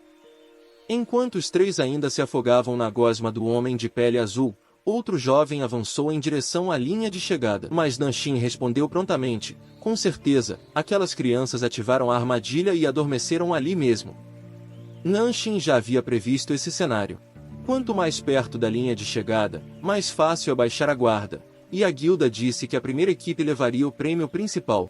Enquanto os três ainda se afogavam na gosma do homem de pele azul, outro jovem avançou em direção à linha de chegada. Mas Nanshin respondeu prontamente: "Com certeza, aquelas crianças ativaram a armadilha e adormeceram ali mesmo." Nanshin já havia previsto esse cenário. Quanto mais perto da linha de chegada, mais fácil é baixar a guarda, e a guilda disse que a primeira equipe levaria o prêmio principal.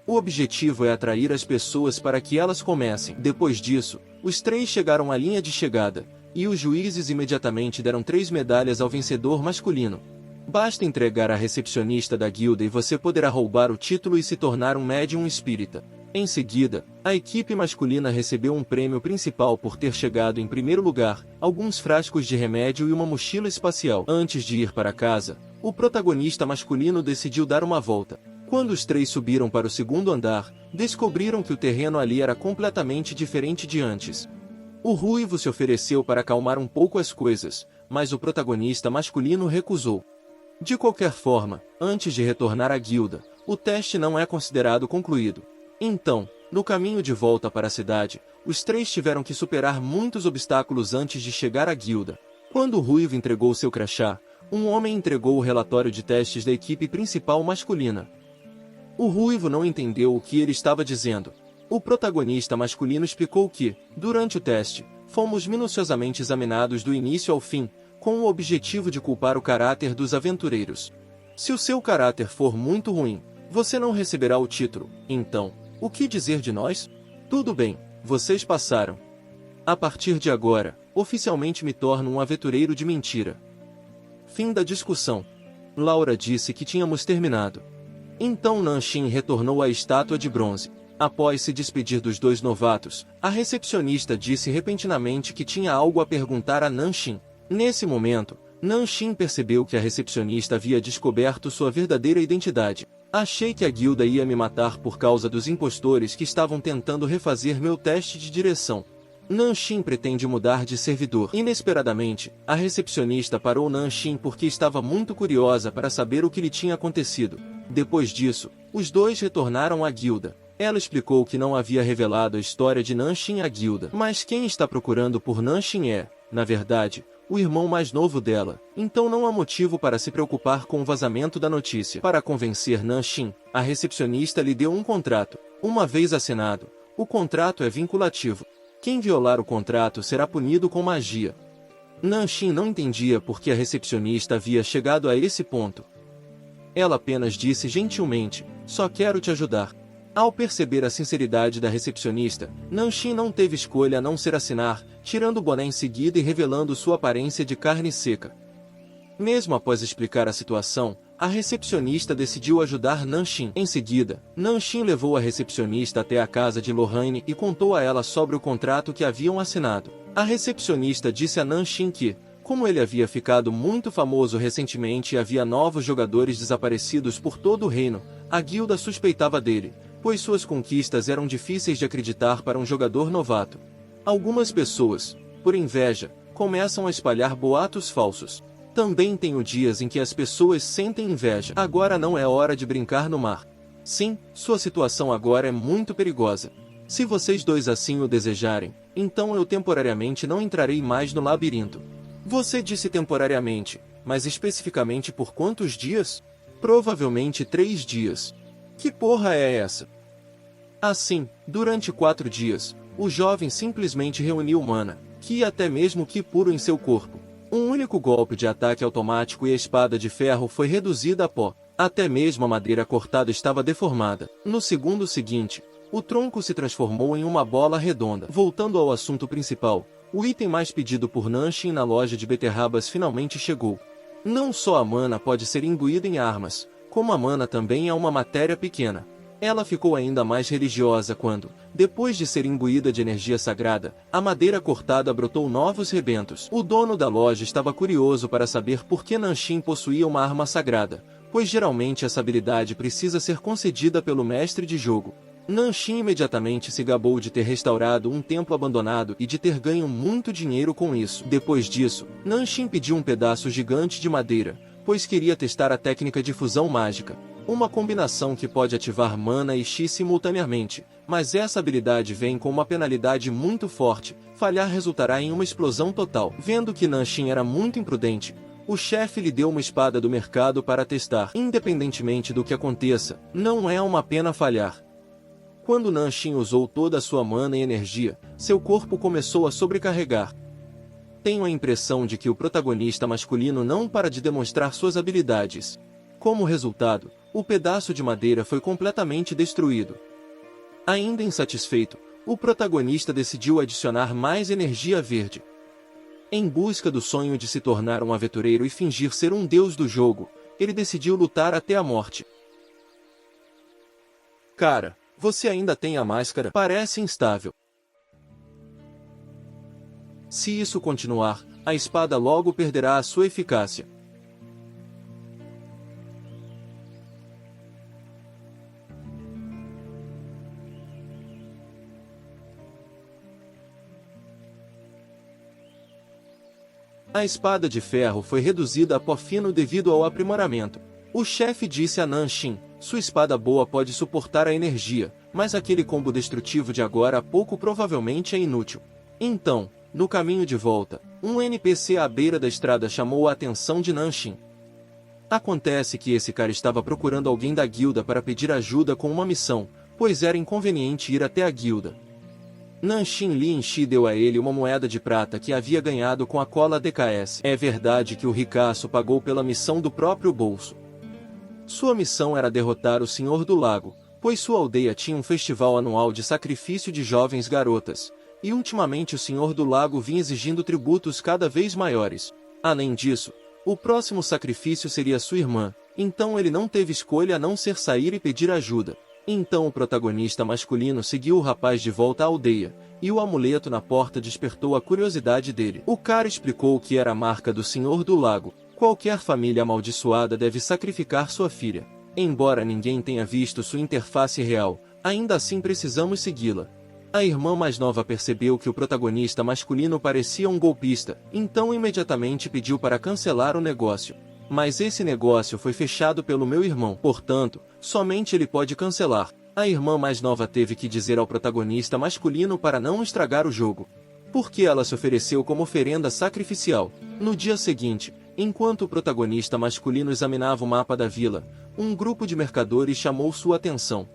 O objetivo é atrair as pessoas para que elas comecem. Depois disso, os três chegaram à linha de chegada, e os juízes imediatamente deram 3 medalhas ao vencedor masculino. Basta entregar à recepcionista da guilda e você poderá roubar o título e se tornar um médium espírita. Em seguida, a equipe masculina recebeu um prêmio principal por ter chegado em primeiro lugar, alguns frascos de remédio e uma mochila espacial. Antes de ir para casa, o protagonista masculino decidiu dar uma volta. Quando os três subiram para o segundo andar, descobriram que o terreno ali era completamente diferente de antes. O ruivo se ofereceu para acalmar um pouco as coisas, mas o protagonista masculino recusou. De qualquer forma, antes de retornar à guilda, o teste não é considerado concluído. Então, no caminho de volta para a cidade, os três tiveram que superar muitos obstáculos antes de chegar à guilda. Quando o Ruivo entregou seu crachá, um homem entregou o relatório de testes da equipe principal masculina. O Ruivo não entendeu o que ele estava dizendo. O protagonista masculino explicou que, durante o teste, fomos minuciosamente examinados do início ao fim, com o objetivo de culpar o caráter dos aventureiros. Se o seu caráter for muito ruim, você não receberá o título. Então, o que dizer de nós? Tudo bem, vocês passaram. A partir de agora, oficialmente me torno um aventureiro de mentira. Fim da discussão. Laura disse que tínhamos terminado. Então Nanshin retornou à estátua de bronze. Após se despedir dos dois novatos, a recepcionista disse repentinamente que tinha algo a perguntar a Nanshin. Nesse momento, Nanshin percebeu que a recepcionista havia descoberto sua verdadeira identidade. Achei que a guilda ia me matar por causa dos impostores que estavam tentando refazer meu teste de direção. Nanshin pretende mudar de servidor. Inesperadamente, a recepcionista parou Nanshin porque estava muito curiosa para saber o que lhe tinha acontecido. Depois disso, os dois retornaram à guilda. Ela explicou que não havia revelado a história de Nanshin à guilda. Mas quem está procurando por Nanshin é, na verdade, o irmão mais novo dela. Então não há motivo para se preocupar com o vazamento da notícia. Para convencer Nanshin, a recepcionista lhe deu um contrato. Uma vez assinado, o contrato é vinculativo. Quem violar o contrato será punido com magia. Nanshin não entendia por que a recepcionista havia chegado a esse ponto. Ela apenas disse gentilmente, só quero te ajudar. Ao perceber a sinceridade da recepcionista, Nanshin não teve escolha a não ser assinar, tirando o boné em seguida e revelando sua aparência de carne seca. Mesmo após explicar a situação, a recepcionista decidiu ajudar Nanshin. Em seguida, Nanshin levou a recepcionista até a casa de Lorraine e contou a ela sobre o contrato que haviam assinado. A recepcionista disse a Nanshin que, como ele havia ficado muito famoso recentemente e havia novos jogadores desaparecidos por todo o reino, a guilda suspeitava dele, pois suas conquistas eram difíceis de acreditar para um jogador novato. Algumas pessoas, por inveja, começam a espalhar boatos falsos. Também tenho dias em que as pessoas sentem inveja. Agora não é hora de brincar no mar. Sim, sua situação agora é muito perigosa. Se vocês dois assim o desejarem, então eu temporariamente não entrarei mais no labirinto. Você disse temporariamente, mas especificamente por quantos dias? Provavelmente 3 dias. Que porra é essa? Assim, durante 4 dias, o jovem simplesmente reuniu mana, ki e até mesmo ki puro em seu corpo. Um único golpe de ataque automático e a espada de ferro foi reduzida a pó. Até mesmo a madeira cortada estava deformada. No segundo seguinte, o tronco se transformou em uma bola redonda. Voltando ao assunto principal, o item mais pedido por Nanshin na loja de beterrabas finalmente chegou. Não só a mana pode ser imbuída em armas, como a mana também é uma matéria pequena. Ela ficou ainda mais religiosa quando, depois de ser imbuída de energia sagrada, a madeira cortada brotou novos rebentos. O dono da loja estava curioso para saber por que Nanshin possuía uma arma sagrada, pois geralmente essa habilidade precisa ser concedida pelo mestre de jogo. Nanshin imediatamente se gabou de ter restaurado um templo abandonado e de ter ganho muito dinheiro com isso. Depois disso, Nanshin pediu um pedaço gigante de madeira, pois queria testar a técnica de fusão mágica. Uma combinação que pode ativar mana e chi simultaneamente, mas essa habilidade vem com uma penalidade muito forte, falhar resultará em uma explosão total. Vendo que Nanshin era muito imprudente, o chefe lhe deu uma espada do mercado para testar. Independentemente do que aconteça, não é uma pena falhar. Quando Nanshin usou toda a sua mana e energia, seu corpo começou a sobrecarregar. Tenho a impressão de que o protagonista masculino não para de demonstrar suas habilidades. Como resultado, o pedaço de madeira foi completamente destruído. Ainda insatisfeito, o protagonista decidiu adicionar mais energia verde. Em busca do sonho de se tornar um aventureiro e fingir ser um deus do jogo, ele decidiu lutar até a morte. Cara, você ainda tem a máscara? Parece instável. Se isso continuar, a espada logo perderá a sua eficácia. A espada de ferro foi reduzida a pó fino devido ao aprimoramento. O chefe disse a Nanshin, Sua espada boa pode suportar a energia, mas aquele combo destrutivo de agora a pouco provavelmente é inútil. Então, no caminho de volta, um NPC à beira da estrada chamou a atenção de Nanshin. Acontece que esse cara estava procurando alguém da guilda para pedir ajuda com uma missão, pois era inconveniente ir até a guilda. Nanshin Lianxi deu a ele uma moeda de prata que havia ganhado com a cola DKS. É verdade que o ricaço pagou pela missão do próprio bolso. Sua missão era derrotar o Senhor do Lago, pois sua aldeia tinha um festival anual de sacrifício de jovens garotas, e ultimamente o Senhor do Lago vinha exigindo tributos cada vez maiores. Além disso, o próximo sacrifício seria sua irmã, então ele não teve escolha a não ser sair e pedir ajuda. Então o protagonista masculino seguiu o rapaz de volta à aldeia, e o amuleto na porta despertou a curiosidade dele. O cara explicou que era a marca do Senhor do Lago. Qualquer família amaldiçoada deve sacrificar sua filha. Embora ninguém tenha visto sua interface real, ainda assim precisamos segui-la. A irmã mais nova percebeu que o protagonista masculino parecia um golpista, então imediatamente pediu para cancelar o negócio. Mas esse negócio foi fechado pelo meu irmão, portanto, somente ele pode cancelar. A irmã mais nova teve que dizer ao protagonista masculino para não estragar o jogo, porque ela se ofereceu como oferenda sacrificial. No dia seguinte, enquanto o protagonista masculino examinava o mapa da vila, um grupo de mercadores chamou sua atenção.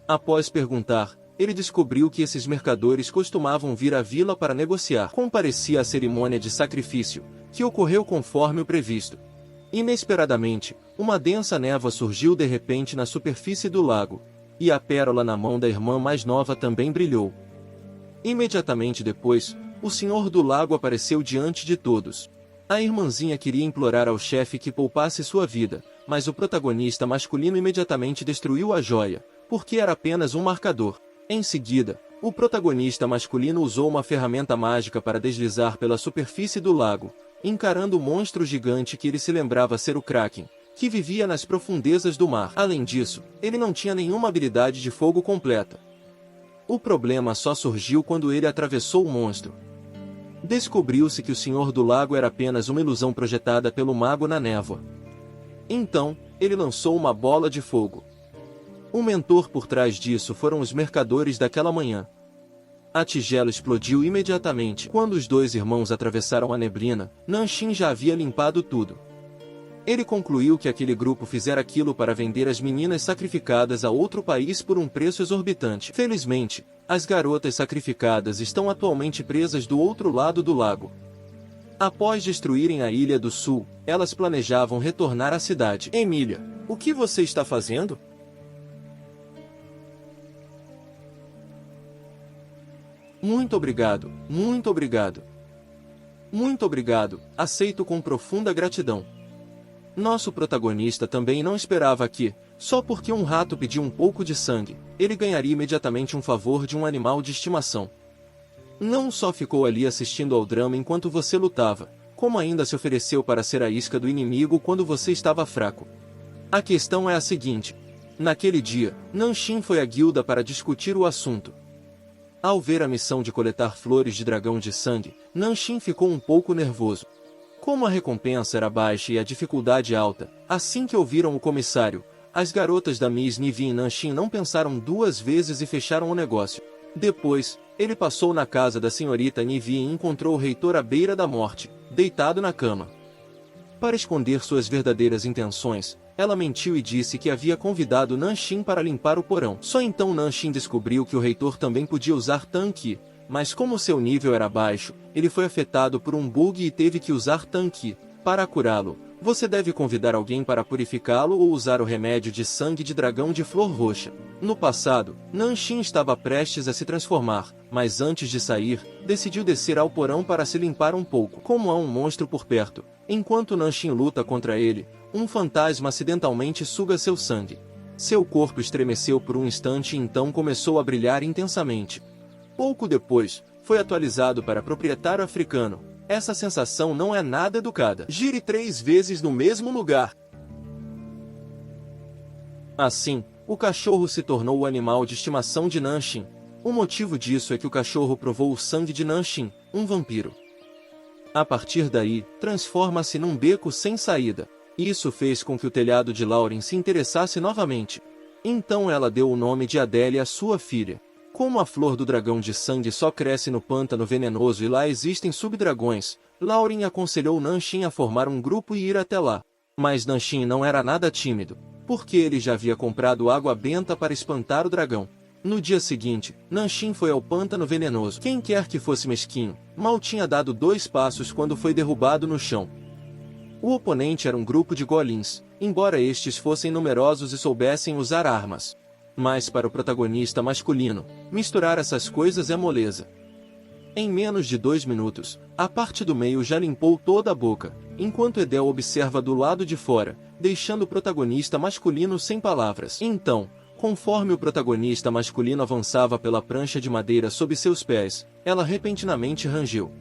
Após perguntar, ele descobriu que esses mercadores costumavam vir à vila para negociar. Comparecia à cerimônia de sacrifício, que ocorreu conforme o previsto. Inesperadamente, uma densa névoa surgiu de repente na superfície do lago, e a pérola na mão da irmã mais nova também brilhou. Imediatamente depois, o Senhor do Lago apareceu diante de todos. A irmãzinha queria implorar ao chefe que poupasse sua vida, mas o protagonista masculino imediatamente destruiu a joia, porque era apenas um marcador. Em seguida, o protagonista masculino usou uma ferramenta mágica para deslizar pela superfície do lago, encarando o monstro gigante que ele se lembrava ser o Kraken, que vivia nas profundezas do mar. Além disso, ele não tinha nenhuma habilidade de fogo completa. O problema só surgiu quando ele atravessou o monstro. Descobriu-se que o Senhor do Lago era apenas uma ilusão projetada pelo mago na névoa. Então, ele lançou uma bola de fogo. O mentor por trás disso foram os mercadores daquela manhã. A tigela explodiu imediatamente. Quando os dois irmãos atravessaram a neblina, Nanshin já havia limpado tudo. Ele concluiu que aquele grupo fizera aquilo para vender as meninas sacrificadas a outro país por um preço exorbitante. Felizmente, as garotas sacrificadas estão atualmente presas do outro lado do lago. Após destruírem a Ilha do Sul, elas planejavam retornar à cidade. Emília, o que você está fazendo? Muito obrigado, muito obrigado. Muito obrigado, aceito com profunda gratidão. Nosso protagonista também não esperava que, só porque um rato pediu um pouco de sangue, ele ganharia imediatamente um favor de um animal de estimação. Não só ficou ali assistindo ao drama enquanto você lutava, como ainda se ofereceu para ser a isca do inimigo quando você estava fraco. A questão é a seguinte: naquele dia, Nanshin foi à guilda para discutir o assunto. Ao ver a missão de coletar flores de dragão de sangue, Nanshin ficou um pouco nervoso. Como a recompensa era baixa e a dificuldade alta, assim que ouviram o comissário, as garotas da Miss Nivi e Nanshin não pensaram duas vezes e fecharam o negócio. Depois, ele passou na casa da senhorita Nivi e encontrou o reitor à beira da morte, deitado na cama. Para esconder suas verdadeiras intenções, ela mentiu e disse que havia convidado Nanshin para limpar o porão. Só então Nanshin descobriu que o reitor também podia usar Tanqi, mas como seu nível era baixo, ele foi afetado por um bug e teve que usar Tanqi. Para curá-lo, você deve convidar alguém para purificá-lo ou usar o remédio de sangue de dragão de flor roxa. No passado, Nanshin estava prestes a se transformar, mas antes de sair, decidiu descer ao porão para se limpar um pouco. Como há um monstro por perto, enquanto Nanshin luta contra ele, um fantasma acidentalmente suga seu sangue. Seu corpo estremeceu por um instante e então começou a brilhar intensamente. Pouco depois, foi atualizado para proprietário africano. Essa sensação não é nada educada. Gire 3 vezes no mesmo lugar. Assim, o cachorro se tornou o animal de estimação de Nanshin. O motivo disso é que o cachorro provou o sangue de Nanshin, um vampiro. A partir daí, transforma-se num beco sem saída. Isso fez com que o telhado de Lauren se interessasse novamente. Então ela deu o nome de Adele à sua filha. Como a flor do dragão de sangue só cresce no pântano venenoso e lá existem subdragões, Lauren aconselhou Nanshin a formar um grupo e ir até lá. Mas Nanshin não era nada tímido, porque ele já havia comprado água benta para espantar o dragão. No dia seguinte, Nanshin foi ao pântano venenoso. Quem quer que fosse mesquinho, mal tinha dado 2 passos quando foi derrubado no chão. O oponente era um grupo de golems, embora estes fossem numerosos e soubessem usar armas. Mas para o protagonista masculino, misturar essas coisas é moleza. Em menos de 2 minutos, a parte do meio já limpou toda a boca, enquanto Edel observa do lado de fora, deixando o protagonista masculino sem palavras. Então, conforme o protagonista masculino avançava pela prancha de madeira sob seus pés, ela repentinamente rangeu.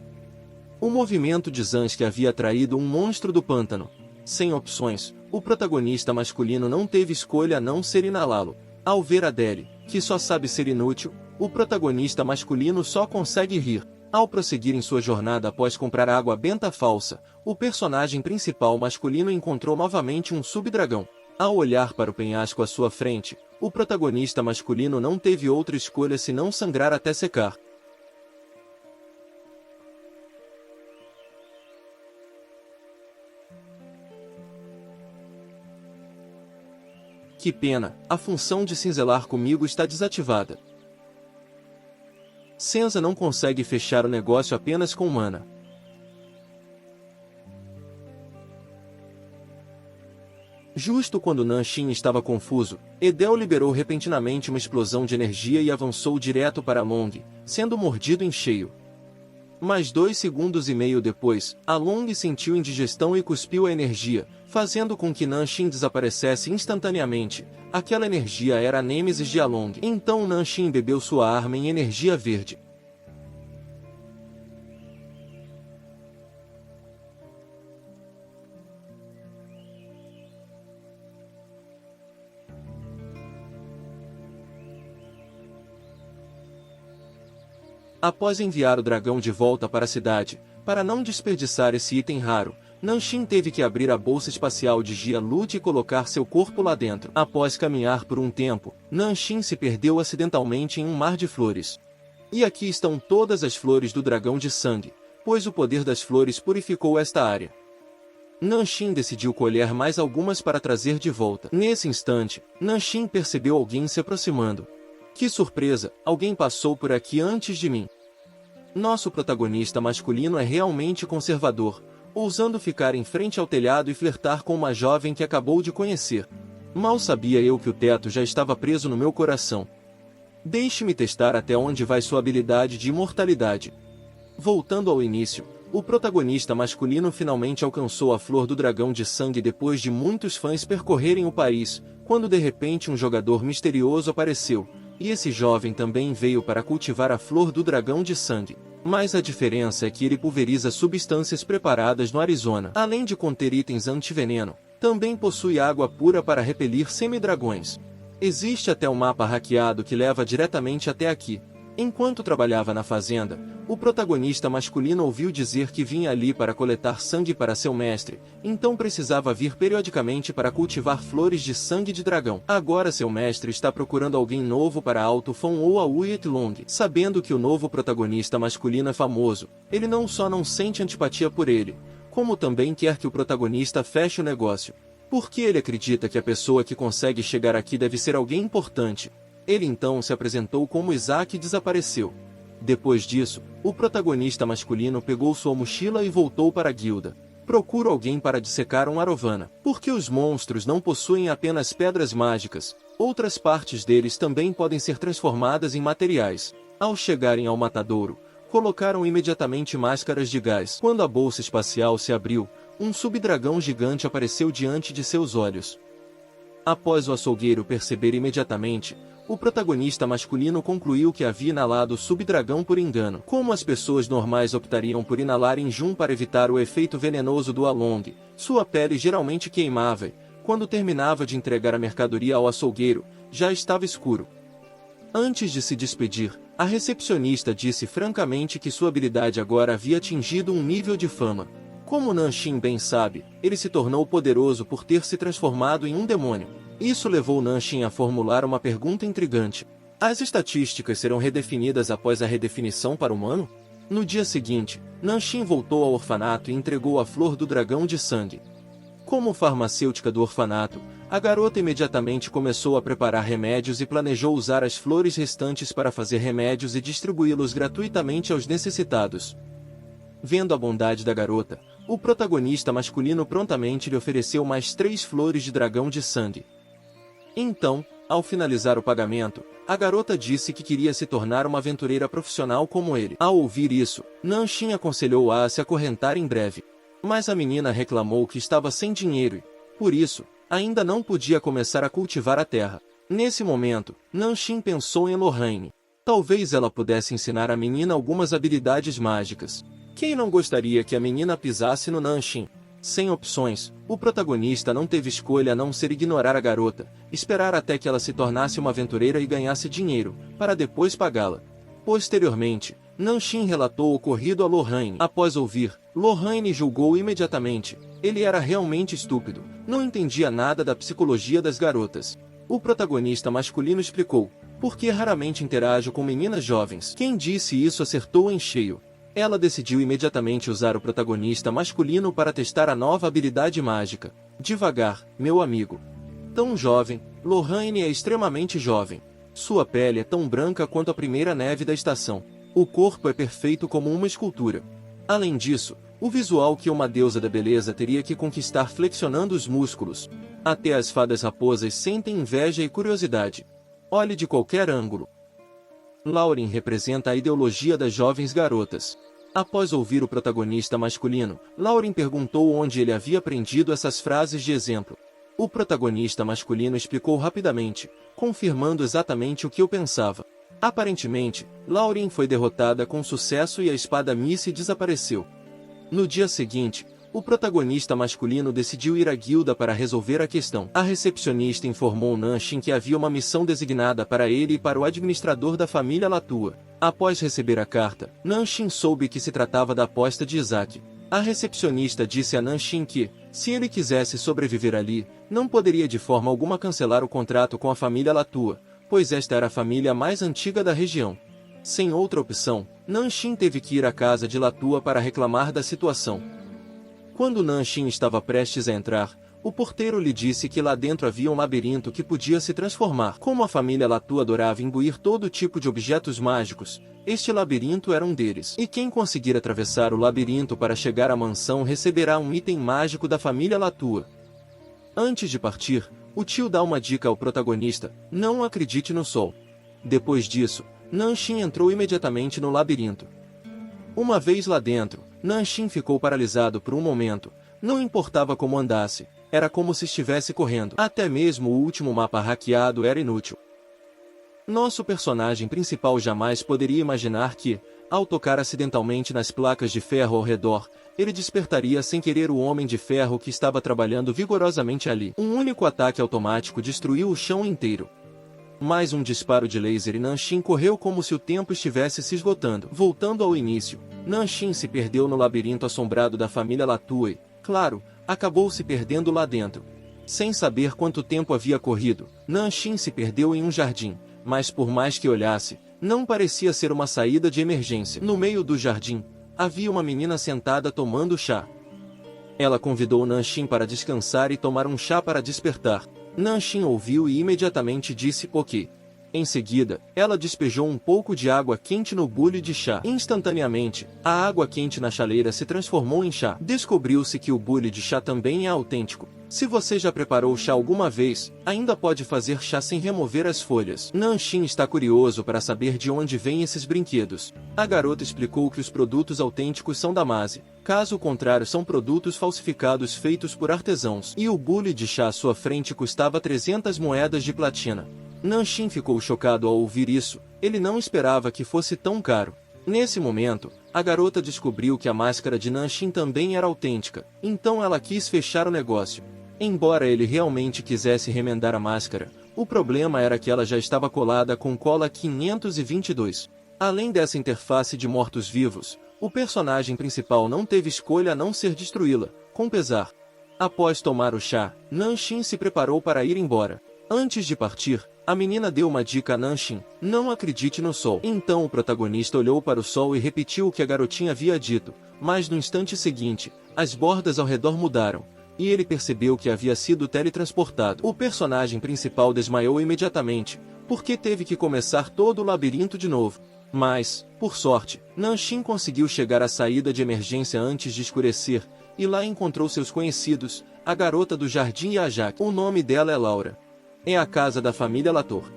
O movimento de Zansky havia atraído um monstro do pântano. Sem opções, o protagonista masculino não teve escolha a não ser inalá-lo. Ao ver Adele, que só sabe ser inútil, o protagonista masculino só consegue rir. Ao prosseguir em sua jornada após comprar água benta falsa, o personagem principal masculino encontrou novamente um subdragão. Ao olhar para o penhasco à sua frente, o protagonista masculino não teve outra escolha senão sangrar até secar. Que pena, a função de cinzelar comigo está desativada. Senza não consegue fechar o negócio apenas com mana. Justo quando Nanshin estava confuso, Edel liberou repentinamente uma explosão de energia e avançou direto para Long, sendo mordido em cheio. Mas 2 segundos e meio depois, a Long sentiu indigestão e cuspiu a energia, fazendo com que Nanshin desaparecesse instantaneamente. Aquela energia era a nêmesis de Along. Então Nanshin bebeu sua arma em energia verde. Após enviar o dragão de volta para a cidade, para não desperdiçar esse item raro, Nanshin teve que abrir a bolsa espacial de Gia-Lut e colocar seu corpo lá dentro. Após caminhar por um tempo, Nanshin se perdeu acidentalmente em um mar de flores. E aqui estão todas as flores do dragão de sangue, pois o poder das flores purificou esta área. Nanshin decidiu colher mais algumas para trazer de volta. Nesse instante, Nanshin percebeu alguém se aproximando. Que surpresa, alguém passou por aqui antes de mim. Nosso protagonista masculino é realmente conservador, ousando ficar em frente ao telhado e flertar com uma jovem que acabou de conhecer. Mal sabia eu que o teto já estava preso no meu coração. Deixe-me testar até onde vai sua habilidade de imortalidade. Voltando ao início, o protagonista masculino finalmente alcançou a flor do dragão de sangue depois de muitos fãs percorrerem o país, quando de repente um jogador misterioso apareceu. E esse jovem também veio para cultivar a flor do dragão de sangue. Mas a diferença é que ele pulveriza substâncias preparadas no Arizona. Além de conter itens antiveneno, também possui água pura para repelir semidragões. Existe até um mapa hackeado que leva diretamente até aqui. Enquanto trabalhava na fazenda, o protagonista masculino ouviu dizer que vinha ali para coletar sangue para seu mestre, então precisava vir periodicamente para cultivar flores de sangue de dragão. Agora seu mestre está procurando alguém novo para Alto Fon ou a Uyet Long. Sabendo que o novo protagonista masculino é famoso, ele não só não sente antipatia por ele, como também quer que o protagonista feche o negócio. Porque ele acredita que a pessoa que consegue chegar aqui deve ser alguém importante. Ele então se apresentou como Isaac e desapareceu. Depois disso, o protagonista masculino pegou sua mochila e voltou para a guilda. Procuro alguém para dissecar um Arovana. Porque os monstros não possuem apenas pedras mágicas, outras partes deles também podem ser transformadas em materiais. Ao chegarem ao matadouro, colocaram imediatamente máscaras de gás. Quando a bolsa espacial se abriu, um subdragão gigante apareceu diante de seus olhos. Após o açougueiro perceber imediatamente, o protagonista masculino concluiu que havia inalado o subdragão por engano. Como as pessoas normais optariam por inalar Injum para evitar o efeito venenoso do Along, sua pele geralmente queimava e, quando terminava de entregar a mercadoria ao açougueiro, já estava escuro. Antes de se despedir, a recepcionista disse francamente que sua habilidade agora havia atingido um nível de fama. Como Nanshin bem sabe, ele se tornou poderoso por ter se transformado em um demônio. Isso levou Nanshin a formular uma pergunta intrigante. As estatísticas serão redefinidas após a redefinição para humano? No dia seguinte, Nanshin voltou ao orfanato e entregou a flor do dragão de sangue. Como farmacêutica do orfanato, a garota imediatamente começou a preparar remédios e planejou usar as flores restantes para fazer remédios e distribuí-los gratuitamente aos necessitados. Vendo a bondade da garota, o protagonista masculino prontamente lhe ofereceu mais 3 flores de dragão de sangue. Então, ao finalizar o pagamento, a garota disse que queria se tornar uma aventureira profissional como ele. Ao ouvir isso, Nanshin aconselhou-a a se acorrentar em breve. Mas a menina reclamou que estava sem dinheiro e, por isso, ainda não podia começar a cultivar a terra. Nesse momento, Nanshin pensou em Lorraine. Talvez ela pudesse ensinar a menina algumas habilidades mágicas. Quem não gostaria que a menina pisasse no Nanshin? Sem opções, o protagonista não teve escolha a não ser ignorar a garota, esperar até que ela se tornasse uma aventureira e ganhasse dinheiro, para depois pagá-la. Posteriormente, Nanshin relatou o ocorrido a Lorraine. Após ouvir, Lorraine julgou imediatamente. Ele era realmente estúpido, não entendia nada da psicologia das garotas. O protagonista masculino explicou: "Por que raramente interajo com meninas jovens?" Quem disse isso acertou em cheio. Ela decidiu imediatamente usar o protagonista masculino para testar a nova habilidade mágica. Devagar, meu amigo. Tão jovem, Lorraine é extremamente jovem. Sua pele é tão branca quanto a primeira neve da estação. O corpo é perfeito como uma escultura. Além disso, o visual que uma deusa da beleza teria que conquistar flexionando os músculos. Até as fadas raposas sentem inveja e curiosidade. Olhe de qualquer ângulo. Lauren representa a ideologia das jovens garotas. Após ouvir o protagonista masculino, Lauren perguntou onde ele havia aprendido essas frases de exemplo. O protagonista masculino explicou rapidamente, confirmando exatamente o que eu pensava. Aparentemente, Lauren foi derrotada com sucesso e a espada Missy desapareceu. No dia seguinte, o protagonista masculino decidiu ir à guilda para resolver a questão. A recepcionista informou Nanshin que havia uma missão designada para ele e para o administrador da família Latua. Após receber a carta, Nanshin soube que se tratava da aposta de Isaac. A recepcionista disse a Nanshin que, se ele quisesse sobreviver ali, não poderia de forma alguma cancelar o contrato com a família Latua, pois esta era a família mais antiga da região. Sem outra opção, Nanshin teve que ir à casa de Latua para reclamar da situação. Quando Nanshin estava prestes a entrar, o porteiro lhe disse que lá dentro havia um labirinto que podia se transformar. Como a família Latua adorava imbuir todo tipo de objetos mágicos, este labirinto era um deles. E quem conseguir atravessar o labirinto para chegar à mansão receberá um item mágico da família Latua. Antes de partir, o tio dá uma dica ao protagonista: não acredite no sol. Depois disso, Nanshin entrou imediatamente no labirinto. Uma vez lá dentro, Nanshin ficou paralisado por um momento. Não importava como andasse, era como se estivesse correndo. Até mesmo o último mapa hackeado era inútil. Nosso personagem principal jamais poderia imaginar que, ao tocar acidentalmente nas placas de ferro ao redor, ele despertaria sem querer o Homem de Ferro que estava trabalhando vigorosamente ali. Um único ataque automático destruiu o chão inteiro. Mais um disparo de laser e Nanshin correu como se o tempo estivesse se esgotando. Voltando ao início, Nanshin se perdeu no labirinto assombrado da família Latua e, claro, acabou se perdendo lá dentro. Sem saber quanto tempo havia corrido, Nanshin se perdeu em um jardim, mas por mais que olhasse, não parecia ser uma saída de emergência. No meio do jardim, havia uma menina sentada tomando chá. Ela convidou Nanshin para descansar e tomar um chá para despertar. Nanshin ouviu e imediatamente disse ok. Em seguida, ela despejou um pouco de água quente no bule de chá. Instantaneamente, a água quente na chaleira se transformou em chá. Descobriu-se que o bule de chá também é autêntico. Se você já preparou chá alguma vez, ainda pode fazer chá sem remover as folhas. Nanshin está curioso para saber de onde vêm esses brinquedos. A garota explicou que os produtos autênticos são da Mase, caso contrário são produtos falsificados feitos por artesãos. E o bule de chá à sua frente custava 300 moedas de platina. Nanshin ficou chocado ao ouvir isso, ele não esperava que fosse tão caro. Nesse momento, a garota descobriu que a máscara de Nanshin também era autêntica, então ela quis fechar o negócio. Embora ele realmente quisesse remendar a máscara, o problema era que ela já estava colada com cola 522. Além dessa interface de mortos-vivos, O personagem principal não teve escolha a não ser destruí-la, com pesar. Após tomar o chá, Nanshin se preparou para ir embora. Antes de partir, a menina deu uma dica a Nanshin: não acredite no sol. Então o protagonista olhou para o sol e repetiu o que a garotinha havia dito, mas no instante seguinte, as bordas ao redor mudaram, e ele percebeu que havia sido teletransportado. O personagem principal desmaiou imediatamente, porque teve que começar todo o labirinto de novo. Mas, por sorte, Nanshin conseguiu chegar à saída de emergência antes de escurecer, e lá encontrou seus conhecidos, a garota do jardim e a Jaque. O nome dela é Laura. É a casa da família Latour.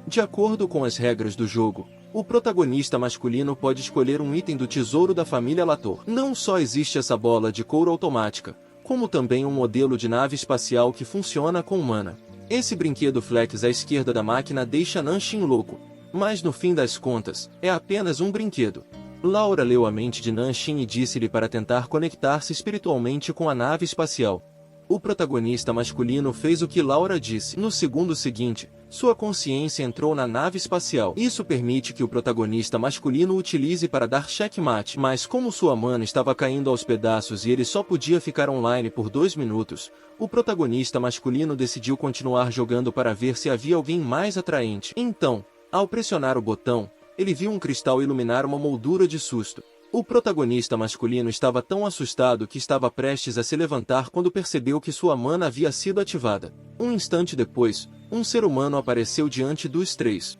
De acordo com as regras do jogo, o protagonista masculino pode escolher um item do tesouro da família Latour. Não só existe essa bola de couro automática, como também um modelo de nave espacial que funciona com mana. Esse brinquedo flex à esquerda da máquina deixa Nanshin louco, mas no fim das contas, é apenas um brinquedo. Laura leu a mente de Nanshin e disse-lhe para tentar conectar-se espiritualmente com a nave espacial. O protagonista masculino fez o que Laura disse. No segundo seguinte, sua consciência entrou na nave espacial. Isso permite que o protagonista masculino utilize para dar checkmate, mas como sua mana estava caindo aos pedaços e ele só podia ficar online por 2 minutos, o protagonista masculino decidiu continuar jogando para ver se havia alguém mais atraente. Então, ao pressionar o botão, ele viu um cristal iluminar uma moldura de susto. O protagonista masculino estava tão assustado que estava prestes a se levantar quando percebeu que sua mana havia sido ativada. Um instante depois, um ser humano apareceu diante dos três.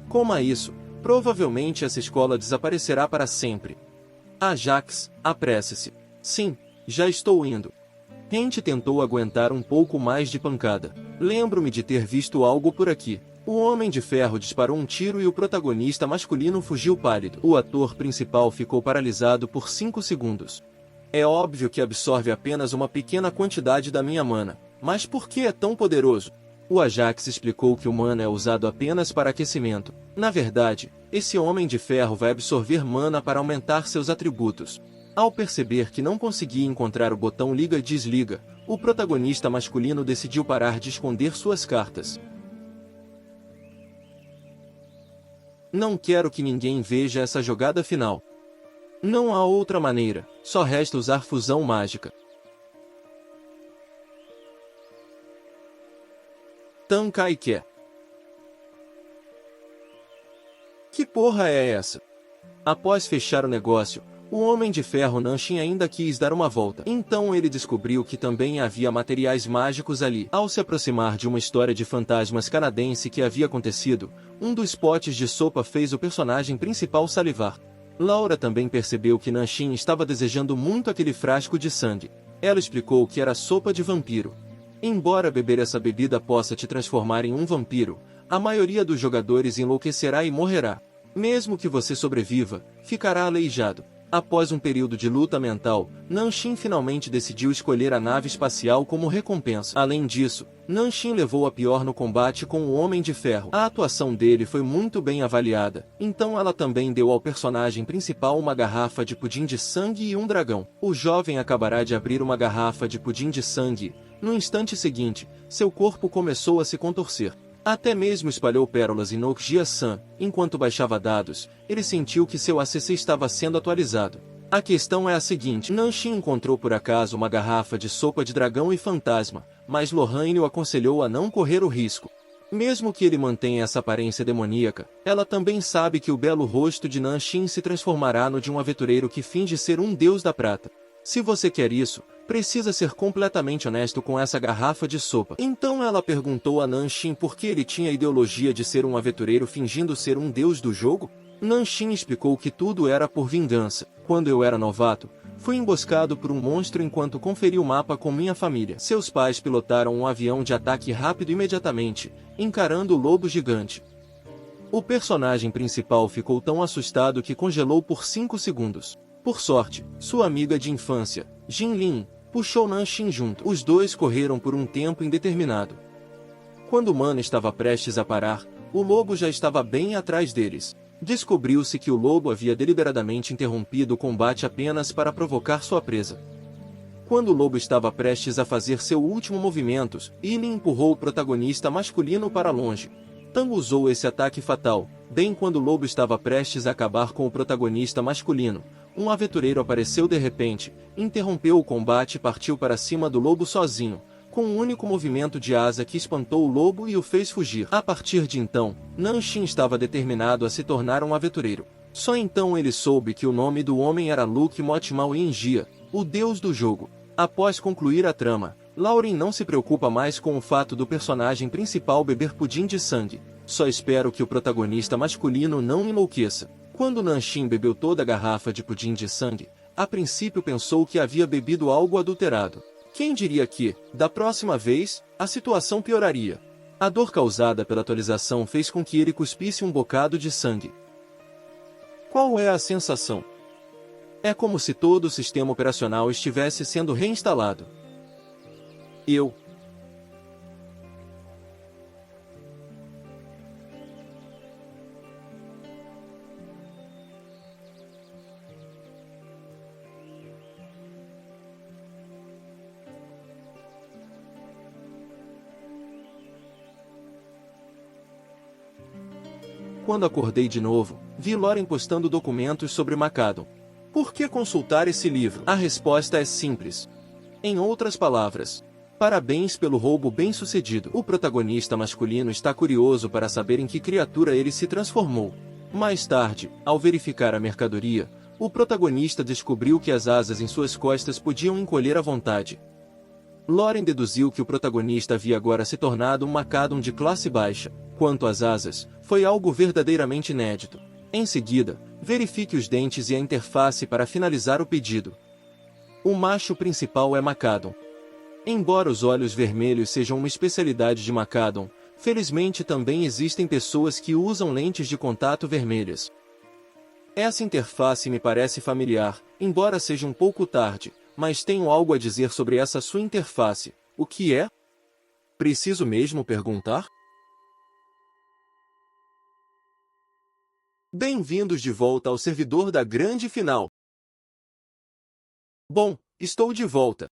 Coma isso, provavelmente essa escola desaparecerá para sempre. Ajax, apresse-se. Sim, já estou indo. Rente tentou aguentar um pouco mais de pancada. Lembro-me de ter visto algo por aqui. O Homem de Ferro disparou um tiro e o protagonista masculino fugiu pálido. O ator principal ficou paralisado por 5 segundos. É óbvio que absorve apenas uma pequena quantidade da minha mana, mas por que é tão poderoso? O Ajax explicou que o mana é usado apenas para aquecimento. Na verdade, esse Homem de Ferro vai absorver mana para aumentar seus atributos. Ao perceber que não conseguia encontrar o botão liga e desliga, o protagonista masculino decidiu parar de esconder suas cartas. Não quero que ninguém veja essa jogada final. Não há outra maneira, só resta usar fusão mágica. Tankaike. Que porra é essa? Após fechar o negócio, o Homem de Ferro Nanshin ainda quis dar uma volta. Então ele descobriu que também havia materiais mágicos ali. Ao se aproximar de uma história de fantasmas canadense que havia acontecido, um dos potes de sopa fez o personagem principal salivar. Laura também percebeu que Nanshin estava desejando muito aquele frasco de sangue. Ela explicou que era sopa de vampiro. Embora beber essa bebida possa te transformar em um vampiro, a maioria dos jogadores enlouquecerá e morrerá. Mesmo que você sobreviva, ficará aleijado. Após um período de luta mental, Nanshin finalmente decidiu escolher a nave espacial como recompensa. Além disso, Nanshin levou a pior no combate com o Homem de Ferro. A atuação dele foi muito bem avaliada, então ela também deu ao personagem principal uma garrafa de pudim de sangue e um dragão. O jovem acabará de abrir uma garrafa de pudim de sangue. No instante seguinte, seu corpo começou a se contorcer. Até mesmo espalhou pérolas em Nokgia-san. Enquanto baixava dados, ele sentiu que seu ACC estava sendo atualizado. A questão é a seguinte: Nanshin encontrou por acaso uma garrafa de sopa de dragão e fantasma, mas Lohane o aconselhou a não correr o risco. Mesmo que ele mantenha essa aparência demoníaca, ela também sabe que o belo rosto de Nanshin se transformará no de um aventureiro que finge ser um deus da prata. Se você quer isso, precisa ser completamente honesto com essa garrafa de sopa. Então ela perguntou a Nanshin por que ele tinha a ideologia de ser um aventureiro fingindo ser um deus do jogo. Nanshin explicou que tudo era por vingança. Quando eu era novato, fui emboscado por um monstro enquanto conferi o mapa com minha família. Seus pais pilotaram um avião de ataque rápido imediatamente, encarando o lobo gigante. O personagem principal ficou tão assustado que congelou por 5 segundos. Por sorte, sua amiga de infância, Jinlin, puxou Nanshin junto. Os dois correram por um tempo indeterminado. Quando o Mana estava prestes a parar, o lobo já estava bem atrás deles. Descobriu-se que o lobo havia deliberadamente interrompido o combate apenas para provocar sua presa. Quando o lobo estava prestes a fazer seu último movimento, ele empurrou o protagonista masculino para longe. Tango usou esse ataque fatal, bem quando o lobo estava prestes a acabar com o protagonista masculino. Um aventureiro apareceu de repente, interrompeu o combate e partiu para cima do lobo sozinho, com um único movimento de asa que espantou o lobo e o fez fugir. A partir de então, Nanshin estava determinado a se tornar um aventureiro. Só então ele soube que o nome do homem era Luke Motmal Yengia, o deus do jogo. Após concluir a trama, Lauren não se preocupa mais com o fato do personagem principal beber pudim de sangue. Só espero que o protagonista masculino não enlouqueça. Quando Nanshin bebeu toda a garrafa de pudim de sangue, a princípio pensou que havia bebido algo adulterado. Quem diria que, da próxima vez, a situação pioraria? A dor causada pela atualização fez com que ele cuspisse um bocado de sangue. Qual é a sensação? É como se todo o sistema operacional estivesse sendo reinstalado. Quando acordei de novo, vi Lauren postando documentos sobre Macadam. Por que consultar esse livro? A resposta é simples. Em outras palavras, parabéns pelo roubo bem-sucedido. O protagonista masculino está curioso para saber em que criatura ele se transformou. Mais tarde, ao verificar a mercadoria, o protagonista descobriu que as asas em suas costas podiam encolher à vontade. Lauren deduziu que o protagonista havia agora se tornado um Macadam de classe baixa. Quanto às asas, foi algo verdadeiramente inédito. Em seguida, verifique os dentes e a interface para finalizar o pedido. O macho principal é Macadam. Embora os olhos vermelhos sejam uma especialidade de Macadam, felizmente também existem pessoas que usam lentes de contato vermelhas. Essa interface me parece familiar, embora seja um pouco tarde, mas tenho algo a dizer sobre essa sua interface. O que é? Preciso mesmo perguntar? Bem-vindos de volta ao servidor da grande final. Bom, estou de volta.